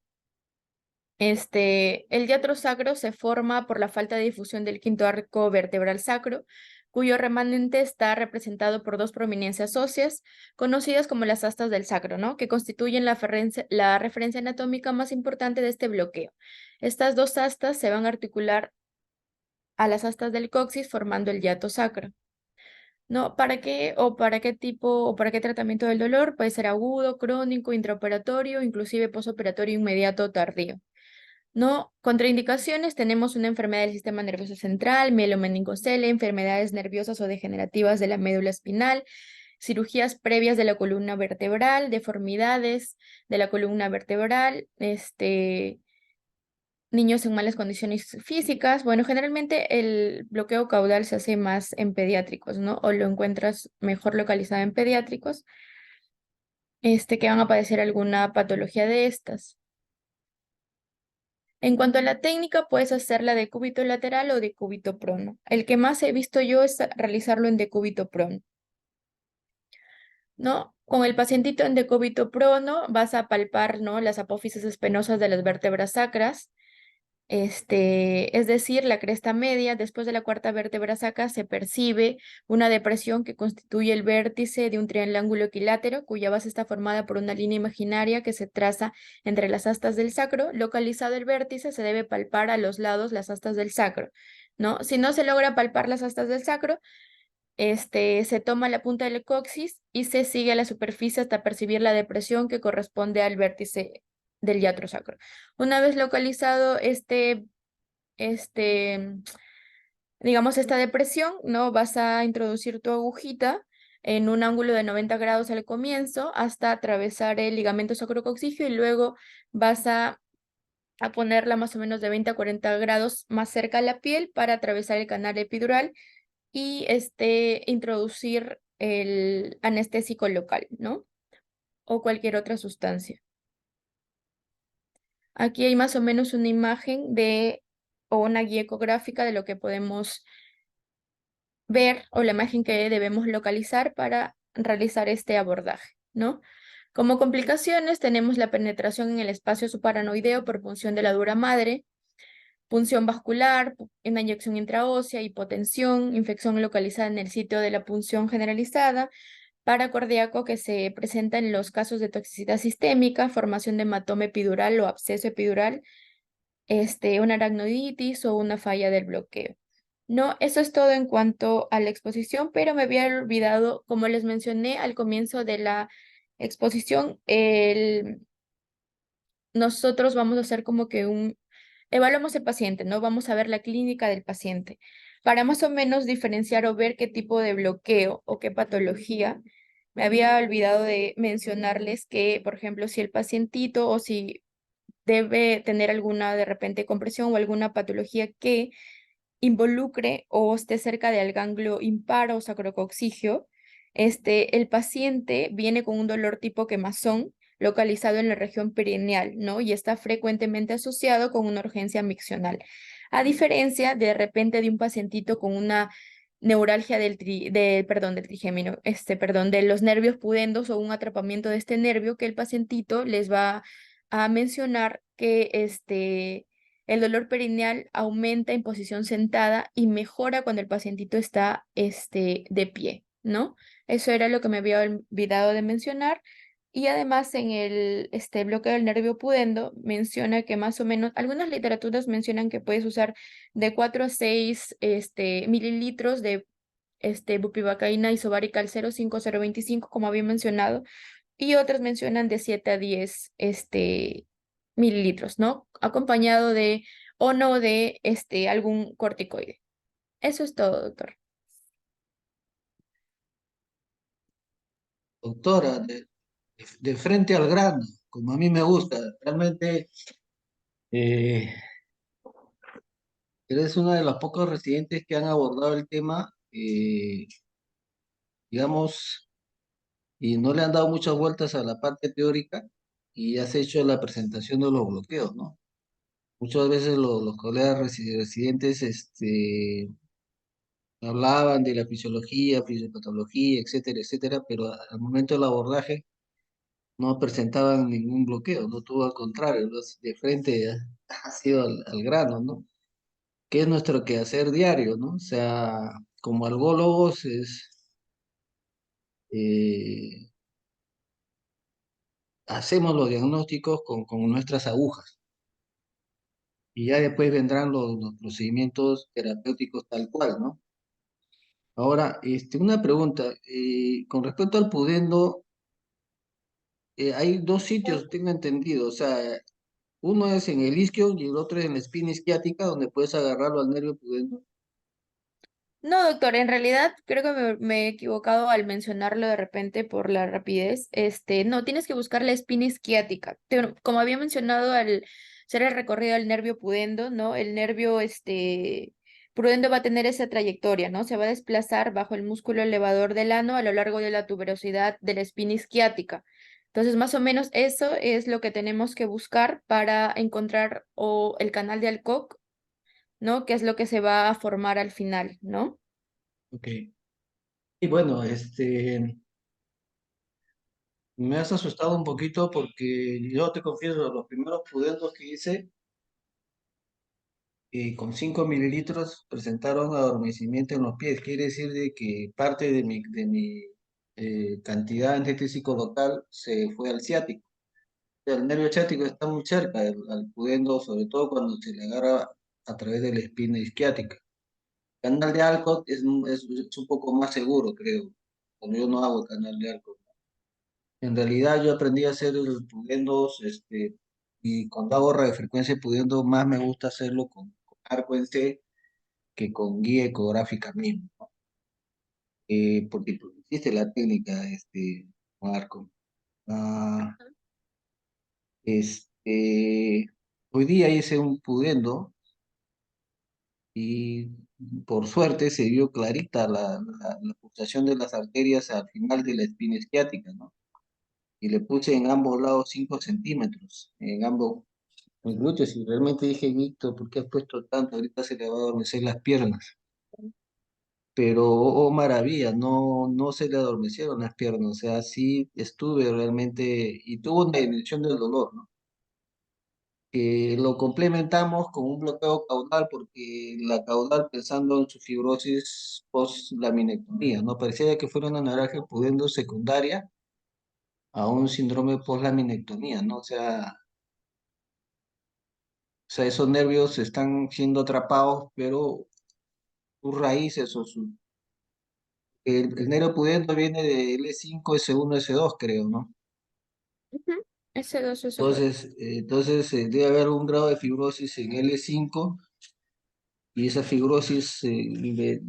El diatro sacro se forma por la falta de difusión del quinto arco vertebral sacro, cuyo remanente está representado por dos prominencias óseas, conocidas como las astas del sacro, ¿no? Que constituyen la referencia anatómica más importante de este bloqueo. Estas dos astas se van a articular a las astas del coxis formando el hiato sacro. ¿No? ¿Para qué o para qué tipo o para qué tratamiento del dolor? Puede ser agudo, crónico, intraoperatorio, inclusive posoperatorio inmediato o tardío. ¿No? Contraindicaciones: tenemos una enfermedad del sistema nervioso central, mielomeningocele, enfermedades nerviosas o degenerativas de la médula espinal, cirugías previas de la columna vertebral, deformidades de la columna vertebral, niños en malas condiciones físicas. Bueno, generalmente el bloqueo caudal se hace más en pediátricos, ¿no? O lo encuentras mejor localizado en pediátricos, que van a padecer alguna patología de estas. En cuanto a la técnica, puedes hacerla de cúbito lateral o de cúbito prono. El que más he visto yo es realizarlo en decúbito prono, ¿no? Con el pacientito en decúbito prono vas a palpar, ¿no?, las apófisis espinosas de las vértebras sacras. Es decir, la cresta media. Después de la cuarta vértebra sacra se percibe una depresión que constituye el vértice de un triángulo equilátero, cuya base está formada por una línea imaginaria que se traza entre las astas del sacro. Localizado el vértice, se debe palpar a los lados las astas del sacro, ¿no? Si no se logra palpar las astas del sacro, se toma la punta del coxis y se sigue a la superficie hasta percibir la depresión que corresponde al vértice del hiatro sacro. Una vez localizado digamos, esta depresión, ¿no?, vas a introducir tu agujita en un ángulo de 90 grados al comienzo hasta atravesar el ligamento sacrocoxígeo, y luego vas a ponerla más o menos de 20 a 40 grados más cerca a la piel para atravesar el canal epidural y introducir el anestésico local, ¿no? O cualquier otra sustancia. Aquí hay más o menos una imagen o una guía ecográfica de lo que podemos ver, o la imagen que debemos localizar para realizar este abordaje, ¿no? Como complicaciones tenemos la penetración en el espacio suparanoideo por punción de la dura madre, punción vascular, una inyección intraósea, hipotensión, infección localizada en el sitio de la punción generalizada, paro cardíaco que se presenta en los casos de toxicidad sistémica, formación de hematoma epidural o absceso epidural, una aracnoiditis o una falla del bloqueo. No, eso es todo en cuanto a la exposición, pero me había olvidado, como les mencioné al comienzo de la exposición, nosotros vamos a hacer como que evaluamos el paciente, ¿no? Vamos a ver la clínica del paciente para más o menos diferenciar o ver qué tipo de bloqueo o qué patología. Me había olvidado de mencionarles que, por ejemplo, si el pacientito o si debe tener alguna de repente compresión o alguna patología que involucre o esté cerca del ganglio impar o sacrocoxígeo, el paciente viene con un dolor tipo quemazón, localizado en la región perineal, ¿no? Y está frecuentemente asociado con una urgencia miccional. A diferencia de repente de un pacientito con una neuralgia del trigémino, perdón, de los nervios pudendos o un atrapamiento de este nervio, que el pacientito les va a mencionar que el dolor perineal aumenta en posición sentada y mejora cuando el pacientito está de pie, ¿no? Eso era lo que me había olvidado de mencionar. Y además en el bloqueo del nervio pudendo menciona que más o menos, algunas literaturas mencionan que puedes usar de 4 a 6 mililitros de bupivacaína isobarical 0,5-0,25, como había mencionado, y otras mencionan de 7 a 10 mililitros, ¿no? Acompañado de o no de algún corticoide. Eso es todo, doctor. Doctora, de frente al grano, como a mí me gusta, realmente eh, eres una de las pocos residentes que han abordado el tema, digamos, y no le han dado muchas vueltas a la parte teórica y has hecho la presentación de los bloqueos, ¿no? Muchas veces los colegas residentes hablaban de la fisiología, fisiopatología, etcétera, etcétera, pero al momento del abordaje no presentaban ningún bloqueo, no tuvo al contrario, de frente ha sido al grano, ¿no? Que es nuestro quehacer diario, ¿no? O sea, como algólogos eh, hacemos los diagnósticos con nuestras agujas y ya después vendrán los procedimientos terapéuticos tal cual, ¿no? Ahora, una pregunta, con respecto al pudendo, hay dos sitios, tengo entendido, o sea, uno es en el isquio y el otro es en la espina isquiática, donde puedes agarrarlo al nervio pudendo. No, doctor, en realidad creo que me he equivocado al mencionarlo de repente por la rapidez. No, tienes que buscar la espina isquiática. Como había mencionado al hacer el recorrido del nervio pudendo, ¿no? El nervio pudendo va a tener esa trayectoria, ¿no? Se va a desplazar bajo el músculo elevador del ano a lo largo de la tuberosidad de la espina isquiática. Entonces, más o menos eso es lo que tenemos que buscar para encontrar o el canal de Alcock, ¿no? Que es lo que se va a formar al final, ¿no? Ok. Y bueno, me has asustado un poquito porque yo te confieso, los primeros pudendos que hice, con 5 mililitros presentaron adormecimiento en los pies. Quiere decir de que parte de mi cantidad anestésico local se fue al ciático. O sea, el nervio ciático está muy cerca al pudendo, sobre todo cuando se le agarra a través de la espina isquiática. Canal de Alcott es un poco más seguro, creo, cuando yo no hago canal de Alcott. En realidad yo aprendí a hacer el pudendos, y cuando hago radiofrecuencia pudiendo, más me gusta hacerlo con arco en C que con guía ecográfica mismo, ¿no? Porque pues, existe la técnica, con arco. Ah, hoy día hice un pudendo y por suerte se vio clarita la pulsación de las arterias al final de la espina isquiática, ¿no? Y le puse en ambos lados 5 centímetros, en ambos glúteos, y realmente dije, Víctor, ¿por qué has puesto tanto? Ahorita se le va a adormecer las piernas. Pero, oh maravilla, no se le adormecieron las piernas, o sea, sí estuve realmente, y tuvo una disminución del dolor, ¿no? Lo complementamos con un bloqueo caudal, porque la caudal, pensando en su fibrosis post-laminectomía, ¿no? Parecía que fuera una neuralgia pudiendo secundaria a un síndrome post-laminectomía, ¿no? O sea, esos nervios están siendo atrapados, pero sus raíces el nervio pudendo viene de L5, S1, S2, creo, ¿no? Ujú. S2, S2. Entonces, debe haber un grado de fibrosis en L5 y esa fibrosis le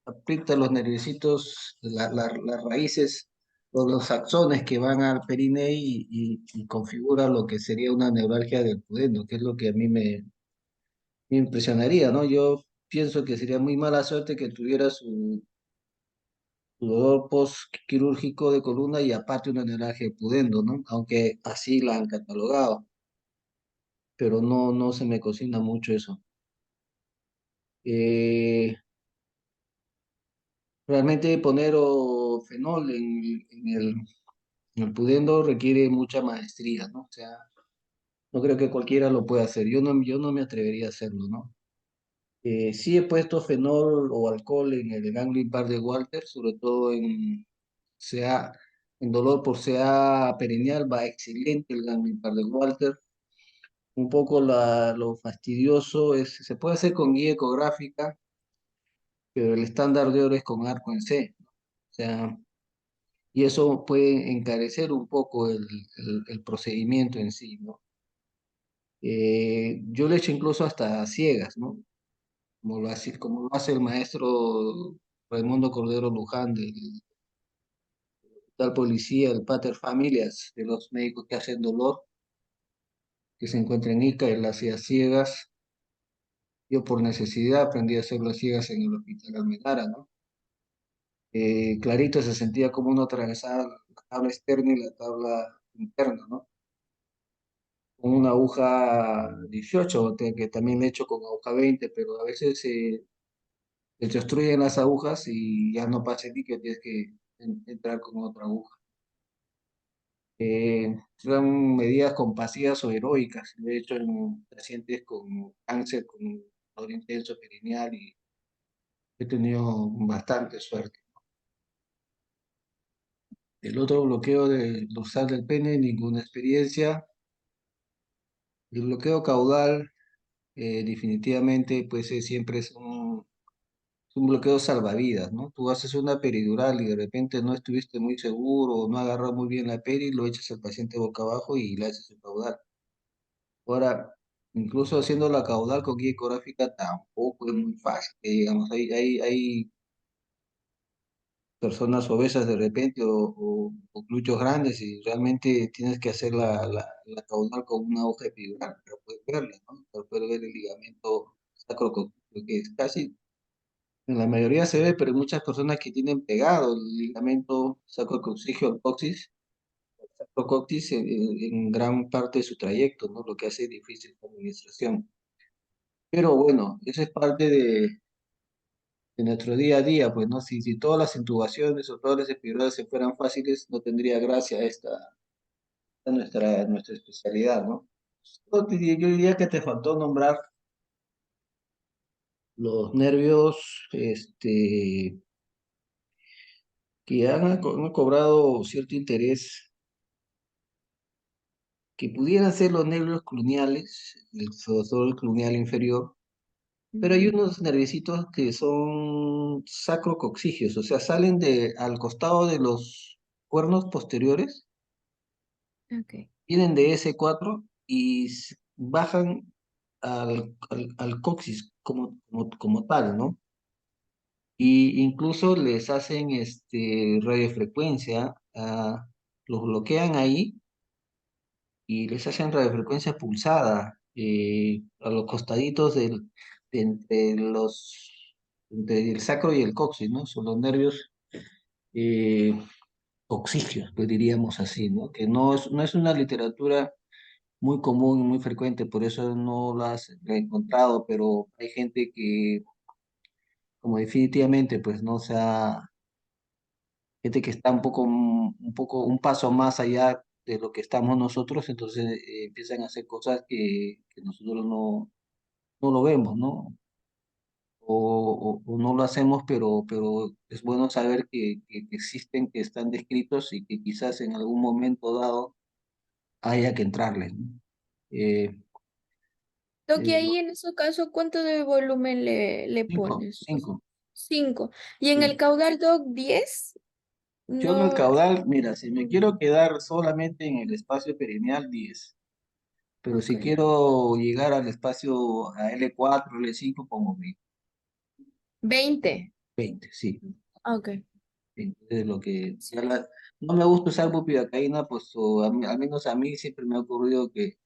aprieta los nerviositos, las raíces o los axones que van al perine y configura lo que sería una neuralgia del pudendo, que es lo que a mí me impresionaría, ¿no? Yo pienso que sería muy mala suerte que tuviera dolor postquirúrgico de columna y aparte una neuralgia de pudendo, ¿no? Aunque así la han catalogado, pero no se me cocina mucho eso. Eh, Realmente poner fenol en el pudendo requiere mucha maestría, ¿no? O sea, no creo que cualquiera lo pueda hacer. Yo no me atrevería a hacerlo, ¿no? Sí he puesto fenol o alcohol en el ganglion par de Walter, sobre todo CA, en dolor por CA perineal, va excelente el ganglion par de Walter. Un poco lo fastidioso es, se puede hacer con guía ecográfica, pero el estándar de oro es con arco en C, ¿no? O sea, y eso puede encarecer un poco el procedimiento en sí, ¿no? Yo le echo incluso hasta ciegas, ¿no? Como lo hace el maestro Raimundo Cordero Luján del tal policía, el Pater Familias, de los médicos que hacen dolor, que se encuentra en Ica, él hacía ciegas. Yo por necesidad aprendí a hacer las ciegas en el hospital Almenara, ¿no? Clarito se sentía como uno atravesaba la tabla externa y la tabla interna, ¿no? Con una aguja 18, que también le echo con aguja 20, pero a veces se te obstruyen las agujas y ya no pasa ni que tienes que entrar con otra aguja. Son medidas compasivas o heroicas, de hecho en pacientes con cáncer, con dolor intenso perineal y he tenido bastante suerte. El otro bloqueo de dorsal del pene, ninguna experiencia. El bloqueo caudal, definitivamente, pues siempre es un bloqueo salvavidas, ¿no? Tú haces una peridural y de repente no estuviste muy seguro o no agarras muy bien la peri, lo echas al paciente boca abajo y le haces su caudal. Ahora, incluso haciendo la caudal con guía ecográfica tampoco es muy fácil, que digamos, hay personas obesas de repente o glúteos grandes y realmente tienes que hacer la caudal con una hoja epidural para poder verla, ¿no? Para poder ver el ligamento sacrococcígeo, que es casi, en la mayoría se ve, pero hay muchas personas que tienen pegado el ligamento sacrococcígeo al coxis, sacrococcígeo en gran parte de su trayecto, ¿no? Lo que hace difícil la administración. Pero bueno, eso es parte de nuestro día a día, pues, ¿no? Si todas las intubaciones o todas las epidurales se fueran fáciles, no tendría gracia nuestra especialidad, ¿no? Yo diría que te faltó nombrar los nervios, que han cobrado cierto interés, que pudieran ser los nervios cluneales, sobre todo el cluneal inferior, pero hay Ujú. unos nerviecitos que son sacrococcígeos, o sea, salen al costado de los cuernos posteriores, Ok. vienen de S4 y bajan al coxis como tal, ¿no? Y incluso les hacen radiofrecuencia, los bloquean ahí y les hacen radiofrecuencia pulsada a los costaditos de entre el sacro y el coxis, ¿no? Son los nervios eh, coxígeos, pues diríamos así, ¿no? Que no es una literatura muy común y muy frecuente, por eso no las he encontrado, pero hay gente que, como definitivamente, pues no sea, gente que está un paso más allá de lo que estamos nosotros, entonces empiezan a hacer cosas que nosotros no lo vemos, ¿no? O no lo hacemos, pero es bueno saber que existen, que están descritos y que quizás en algún momento dado haya que entrarles, ¿no? Eh, Toki, eh, ahí en ese caso, ¿cuánto de volumen le cinco, pones? cinco. 5. Y en el Sí. caudal Doc 10, Yo en el no. caudal, mira, si me quiero quedar solamente en el espacio perineal, 10. Pero Ok. si quiero llegar al espacio a L4, L5, pongo 20. 20, sí. Ok. 20 es lo que... no me gusta usar bupivacaína, pues al menos a mí siempre me ha ocurrido que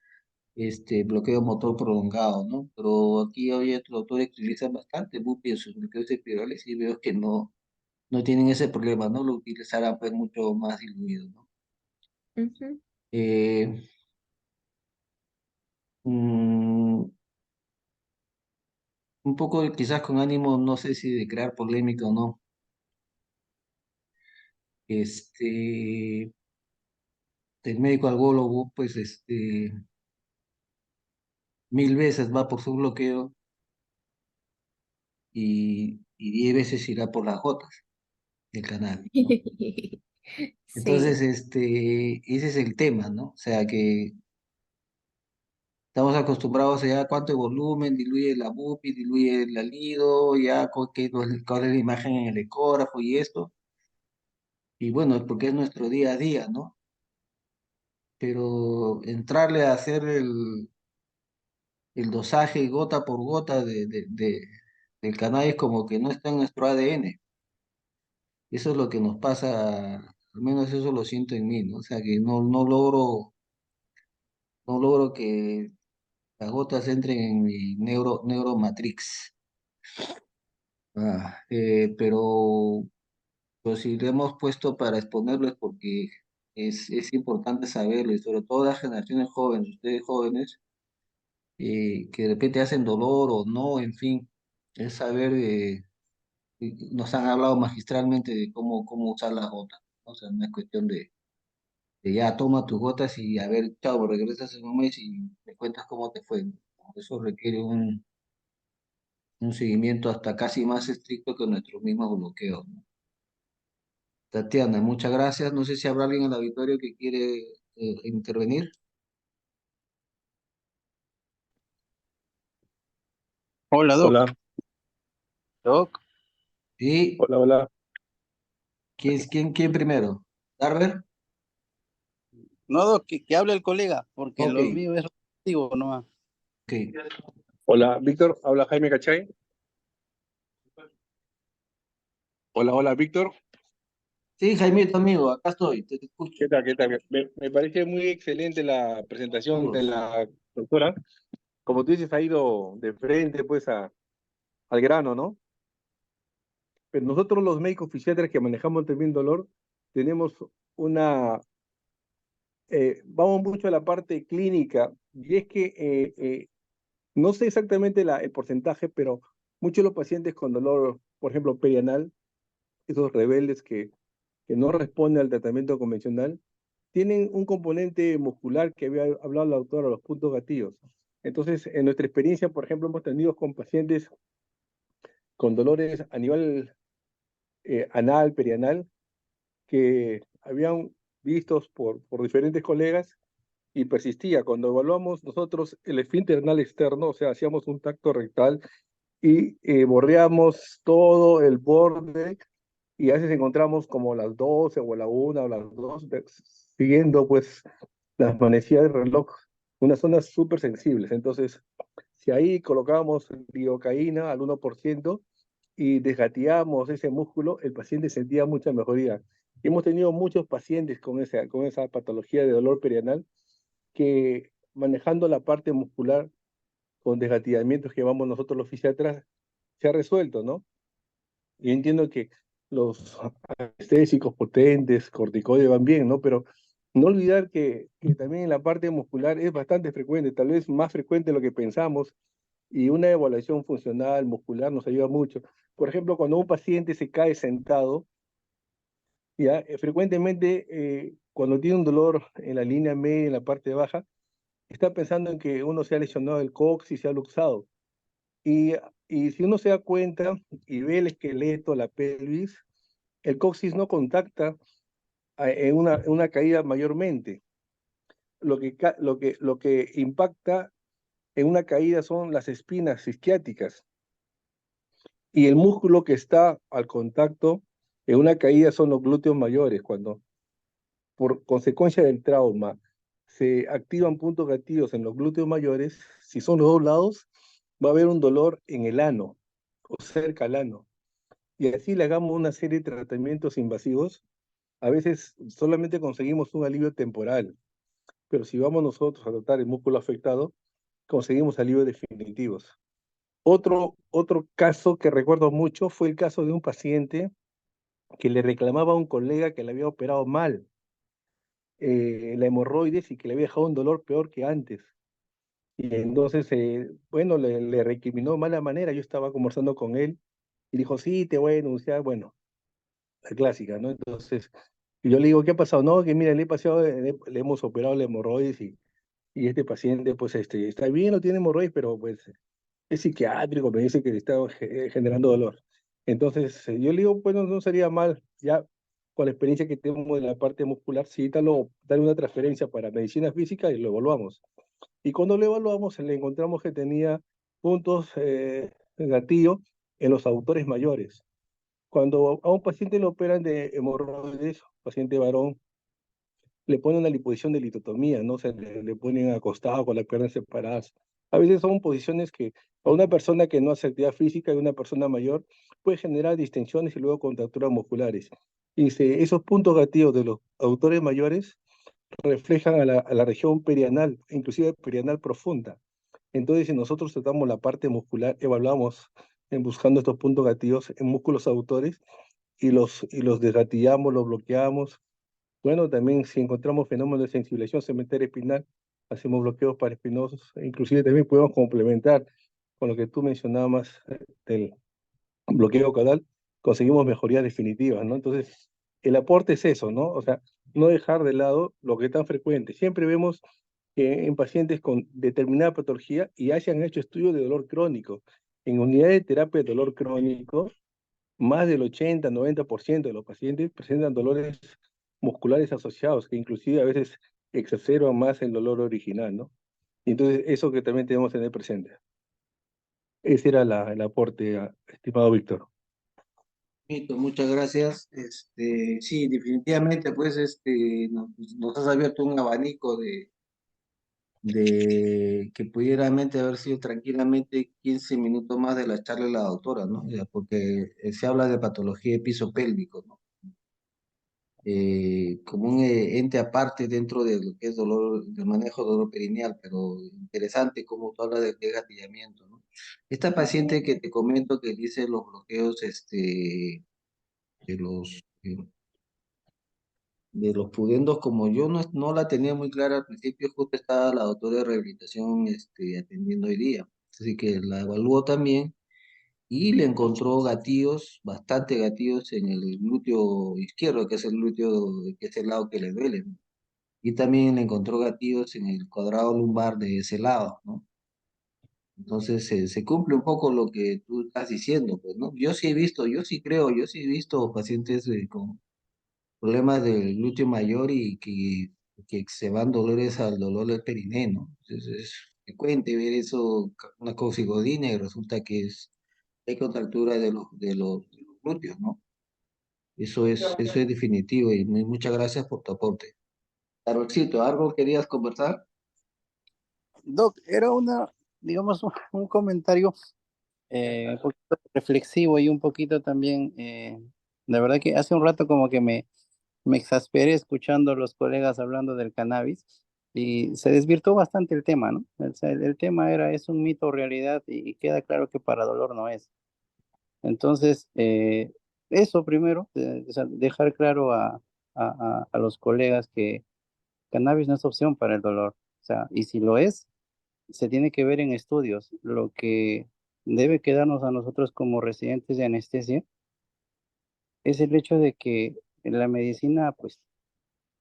bloqueo motor prolongado, ¿no? Pero aquí hoy otros autores utilizan bastante bupi en sus bloqueos epidurales y veo que no no tienen ese problema, ¿no? Lo utilizarán pues mucho más diluido, ¿no? Ujú. Eh, mm, un poco quizás con ánimo, no sé si de crear polémica o no. El médico algólogo, pues, 1000 veces va por su bloqueo y 10 veces irá por las gotas del cannabis, ¿no? Entonces, Sí. ese es el tema, ¿no? O sea, que estamos acostumbrados a ya cuánto volumen, diluye la bupi, diluye el alido, ya cuál es la imagen en el ecógrafo y esto. Y bueno, es porque es nuestro día a día, ¿no? Pero entrarle a hacer el dosaje gota por gota del cannabis como que no está en nuestro ADN. Eso es lo que nos pasa, al menos eso lo siento en mí, ¿no? O sea, que no logro que las gotas entren en mi neuromatrix. Pero si lo hemos puesto para exponerlo es porque es importante saberlo, y sobre todo las generaciones jóvenes, ustedes jóvenes, que de repente hacen dolor o no, en fin, es saber, nos han hablado magistralmente de cómo usar las gotas, ¿no? O sea, no es cuestión de ya toma tus gotas y a ver, chao, regresas en un mes y me cuentas cómo te fue, ¿no? Eso requiere un seguimiento hasta casi más estricto que nuestros mismos bloqueos, ¿no? Tatiana, muchas gracias. No sé si habrá alguien en el auditorio que quiere intervenir. Hola, Doc. Hola, Doc. Sí, hola, hola. ¿quién primero? ¿Darber? No, Doc, que hable el colega, porque Ok, lo mío es activo nomás. ok. Hola, Víctor, habla Jaime Cachay. Hola, hola, Víctor. Sí, Jaimito, amigo, acá estoy, te escucho. ¿Qué tal? ¿Qué tal? Me parece muy excelente la presentación de Saludos. la doctora. Como tú dices, ha ido de frente, pues, al grano, ¿no? Pero nosotros los médicos fisiatras que manejamos también dolor, tenemos una, vamos mucho a la parte clínica, y es que no sé exactamente el porcentaje, pero muchos de los pacientes con dolor, por ejemplo, perianal, esos rebeldes que no responden al tratamiento convencional, tienen un componente muscular que había hablado la doctora, los puntos gatillos. Entonces, en nuestra experiencia, por ejemplo, hemos tenido con pacientes con dolores a nivel anal, perianal, que habían vistos por diferentes colegas y persistía. Cuando evaluamos nosotros el esfínter anal externo, o sea, hacíamos un tacto rectal y borreamos todo el borde y a veces encontramos como a las 12 o a la 1 o a las 2, siguiendo pues las manecillas del reloj, unas zonas súper sensibles. Entonces, si ahí colocábamos lidocaína al 1% y desgateábamos ese músculo, el paciente sentía mucha mejoría. Y hemos tenido muchos pacientes con esa patología de dolor perianal que manejando la parte muscular con desgatillamientos que llevamos nosotros los fisiatras, se ha resuelto, ¿no? Yo entiendo que los anestésicos potentes, corticoides van bien, ¿no? Pero no olvidar que también en la parte muscular es bastante frecuente, tal vez más frecuente de lo que pensamos, y una evaluación funcional, muscular, nos ayuda mucho. Por ejemplo, cuando un paciente se cae sentado, ya, frecuentemente cuando tiene un dolor en la línea media, en la parte baja, está pensando en que uno se ha lesionado el coxis, se ha luxado. Y, y si uno se da cuenta y ve el esqueleto, la pelvis, el coxis no contacta en una caída mayormente. Lo que impacta en una caída son las espinas isquiáticas y el músculo que está al contacto en una caída son los glúteos mayores. Cuando por consecuencia del trauma se activan puntos gatillos en los glúteos mayores, si son los dos lados, va a haber un dolor en el ano o cerca al ano. Y así le hagamos una serie de tratamientos invasivos, a veces solamente conseguimos un alivio temporal, pero si vamos nosotros a tratar el músculo afectado, conseguimos alivios definitivos. Otro caso que recuerdo mucho fue el caso de un paciente que le reclamaba a un colega que le había operado mal la hemorroides y que le había dejado un dolor peor que antes. Y entonces, bueno, le recriminó de mala manera. Yo estaba conversando con él y dijo, sí, te voy a denunciar. Bueno, la clásica, ¿no? Entonces, y yo le digo, ¿qué ha pasado? No, que mira, le he pasado, le hemos operado la hemorroides y este paciente, pues, está bien, no tiene hemorroides, pero pues es psiquiátrico, me dice que le está generando dolor. Entonces, yo le digo, pues no sería mal, ya con la experiencia que tengo de la parte muscular, sí, dale una transferencia para medicina física y lo evaluamos. Y cuando lo evaluamos, le encontramos que tenía puntos gatillo en los autores mayores. Cuando a un paciente le operan de hemorroides, paciente varón, le ponen una liposucción de litotomía, ¿no? Se le ponen acostado con las piernas separadas. A veces son posiciones que a una persona que no hace actividad física y una persona mayor puede generar distensiones y luego contracturas musculares. Y esos puntos gatillos de los autores mayores reflejan a la región perianal, inclusive perianal profunda. Entonces, si nosotros tratamos la parte muscular, evaluamos en buscando estos puntos gatillos en músculos autores y los desgatillamos, los bloqueamos. Bueno, también si encontramos fenómenos de sensibilización cementerio espinal, hacemos bloqueos paraespinosos, e inclusive también podemos complementar con lo que tú mencionabas del bloqueo caudal, conseguimos mejorías definitivas, ¿no? Entonces, el aporte es eso, ¿no? O sea, no dejar de lado lo que es tan frecuente. Siempre vemos que en pacientes con determinada patología y hayan hecho estudios de dolor crónico. En unidades de terapia de dolor crónico, más del 80-90% de los pacientes presentan dolores musculares asociados, que inclusive a veces exacerban más el dolor original, ¿no? Y entonces, eso que también tenemos que tener presente. Ese era el aporte, estimado Víctor. Listo, muchas gracias. Sí, definitivamente, pues, nos has abierto un abanico de que pudiera mente haber sido tranquilamente 15 minutos más de la charla de la doctora, ¿no? Ya, porque se habla de patología de piso pélvico, ¿no? Como un ente aparte dentro de lo que es dolor, del manejo de dolor perineal, pero interesante como tú hablas de gatillamiento, ¿no? Esta paciente que te comento que dice los bloqueos, de los, eh, de los pudendos, como yo no la tenía muy clara al principio, justo estaba la doctora de rehabilitación, atendiendo hoy día, así que la evaluó también y le encontró gatillos, bastante gatillos en el glúteo izquierdo, que es el glúteo, que es el lado que le duele, ¿no? Y también le encontró gatillos en el cuadrado lumbar de ese lado, ¿no? Entonces se cumple un poco lo que tú estás diciendo, pues, ¿no? Yo sí he visto, yo sí creo, yo sí he visto pacientes con problemas del glúteo mayor y que se van dolores al dolor del perineo, ¿no? Entonces es frecuente ver eso, una cocigodina y resulta que hay contractura de los glúteos, ¿no? Eso es definitivo y muchas gracias por tu aporte. Carolcito, ¿algo querías conversar? Doc, era digamos, un comentario un poquito reflexivo y un poquito también, la verdad que hace un rato como que me exasperé escuchando a los colegas hablando del cannabis y se desvirtuó bastante el tema, ¿no? O sea, el tema es un mito o realidad y queda claro que para dolor no es. Entonces, eso primero, o sea, dejar claro a los colegas que cannabis no es opción para el dolor. O sea, y si lo es, se tiene que ver en estudios. Lo que debe quedarnos a nosotros como residentes de anestesia es el hecho de que la medicina, pues,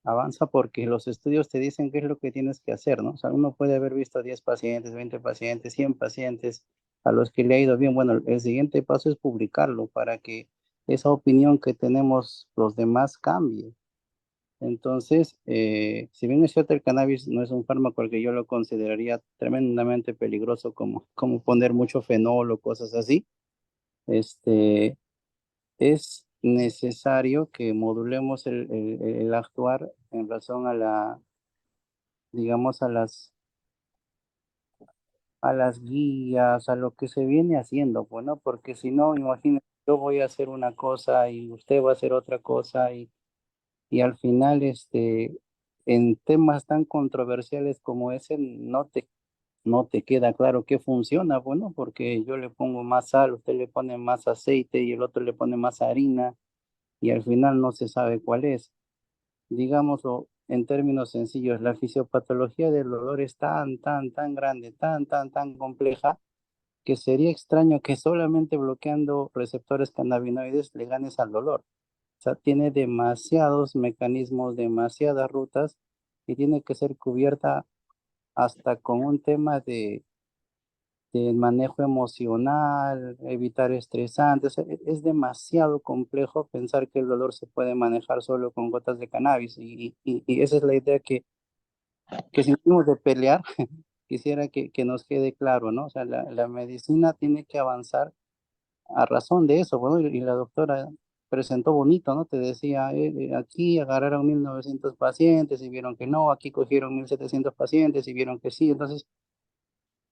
avanza porque los estudios te dicen qué es lo que tienes que hacer, ¿no? O sea, uno puede haber visto 10 pacientes, 20 pacientes, 100 pacientes a los que le ha ido bien. Bueno, el siguiente paso es publicarlo para que esa opinión que tenemos los demás cambie. Entonces, si bien es cierto, el cannabis no es un fármaco al que yo lo consideraría tremendamente peligroso, como poner mucho fenol o cosas así, este, es necesario que modulemos el actuar en razón digamos, a las guías, a lo que se viene haciendo, pues, ¿no? Porque si no, imagínate, yo voy a hacer una cosa y usted va a hacer otra cosa y al final, en temas tan controversiales como ese, no te queda claro qué funciona, bueno, porque yo le pongo más sal, usted le pone más aceite y el otro le pone más harina y al final no se sabe cuál es. Digámoslo en términos sencillos, la fisiopatología del dolor es tan grande, tan compleja, que sería extraño que solamente bloqueando receptores cannabinoides le ganes al dolor. O sea, tiene demasiados mecanismos, demasiadas rutas y tiene que ser cubierta hasta con un tema de manejo emocional, evitar estresantes. Es demasiado complejo pensar que el dolor se puede manejar solo con gotas de cannabis y esa es la idea que sentimos de pelear. Quisiera que nos quede claro, ¿no? O sea, la medicina tiene que avanzar a razón de eso, bueno, y la doctora presentó bonito, ¿no? Te decía, aquí agarraron 1900 pacientes y vieron que no, aquí cogieron 1700 pacientes y vieron que sí, entonces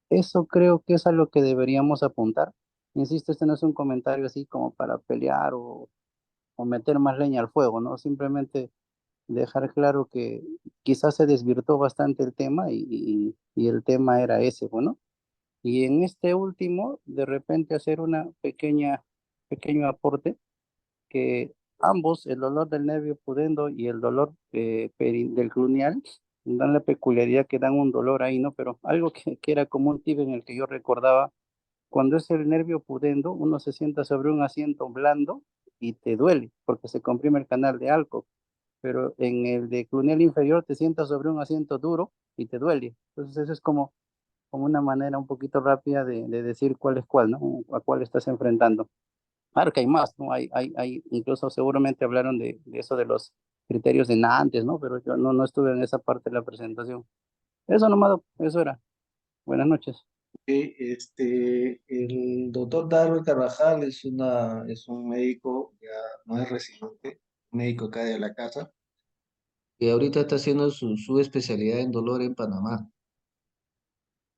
eso creo que es a lo que deberíamos apuntar. Insisto, este no es un comentario así como para pelear o meter más leña al fuego, ¿no? Simplemente dejar claro que quizás se desvirtuó bastante el tema y el tema era ese, bueno. Y en este último, de repente hacer pequeño aporte, que ambos, el dolor del nervio pudendo y el dolor del cluneal, dan la peculiaridad que dan un dolor ahí, ¿no? Pero algo que era como un tip en el que yo recordaba, cuando es el nervio pudendo, uno se sienta sobre un asiento blando y te duele, porque se comprime el canal de Alco, pero en el de cluneal inferior te sientas sobre un asiento duro y te duele. Entonces eso es como una manera un poquito rápida de decir cuál es cuál, ¿no? A cuál estás enfrentando. Claro que hay más, ¿no? Incluso seguramente hablaron de eso de los criterios de Nantes, ¿no? Pero yo no estuve en esa parte de la presentación. Eso nomás, doc, eso era. Buenas noches. El doctor Darwin Carvajal es un médico, ya no es residente, médico acá de la casa, que ahorita está haciendo su especialidad en dolor en Panamá.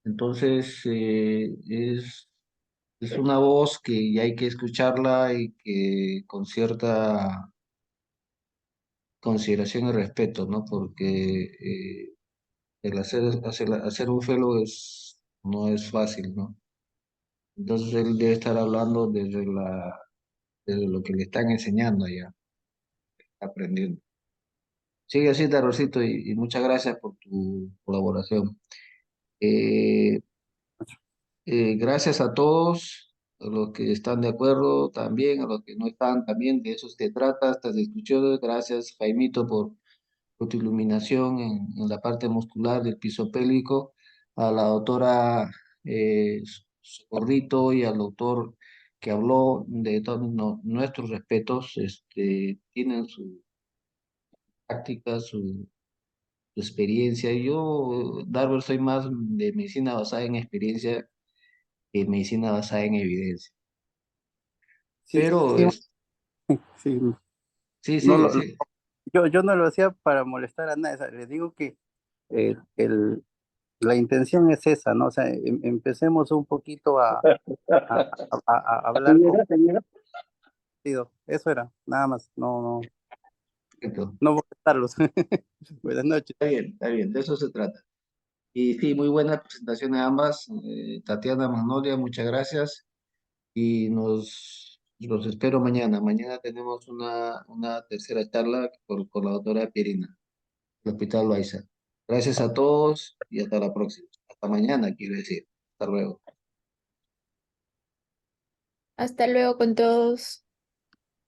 Entonces, es una voz que ya hay que escucharla y que con cierta consideración y respeto, ¿no? Porque el hacer un fellow no es fácil, ¿no? Entonces él debe estar hablando desde lo que le están enseñando ya, aprendiendo. Sigue así, Rosito, y muchas gracias por tu colaboración. Eh, Gracias a todos, a los que están de acuerdo también, a los que no están también, de eso se trata, estas discusiones. Gracias, Jaimito, por tu iluminación en la parte muscular del piso pélvico, a la doctora Socorrito y al doctor que habló de todos nuestros respetos, tienen su práctica, su experiencia. Yo, Darwin, soy más de medicina basada en experiencia que medicina basada en evidencia. Sí, Pero sí, sí. sí, No sí, sí. yo no lo hacía para molestar a nadie. O sea, les digo que eh, el, la intención es esa, ¿no? O sea, empecemos un poquito a hablar con sentido. Eso era, nada más. Perfecto. No molestarlos. Buenas noches. Está bien, de eso se trata. Y sí, muy buenas presentaciones ambas. Tatiana, Magnolia, muchas gracias. Y los espero mañana. Mañana tenemos una tercera charla con la doctora Pierina, del Hospital Loaiza. Gracias a todos y hasta la próxima. Hasta mañana, quiero decir. Hasta luego. Hasta luego con todos.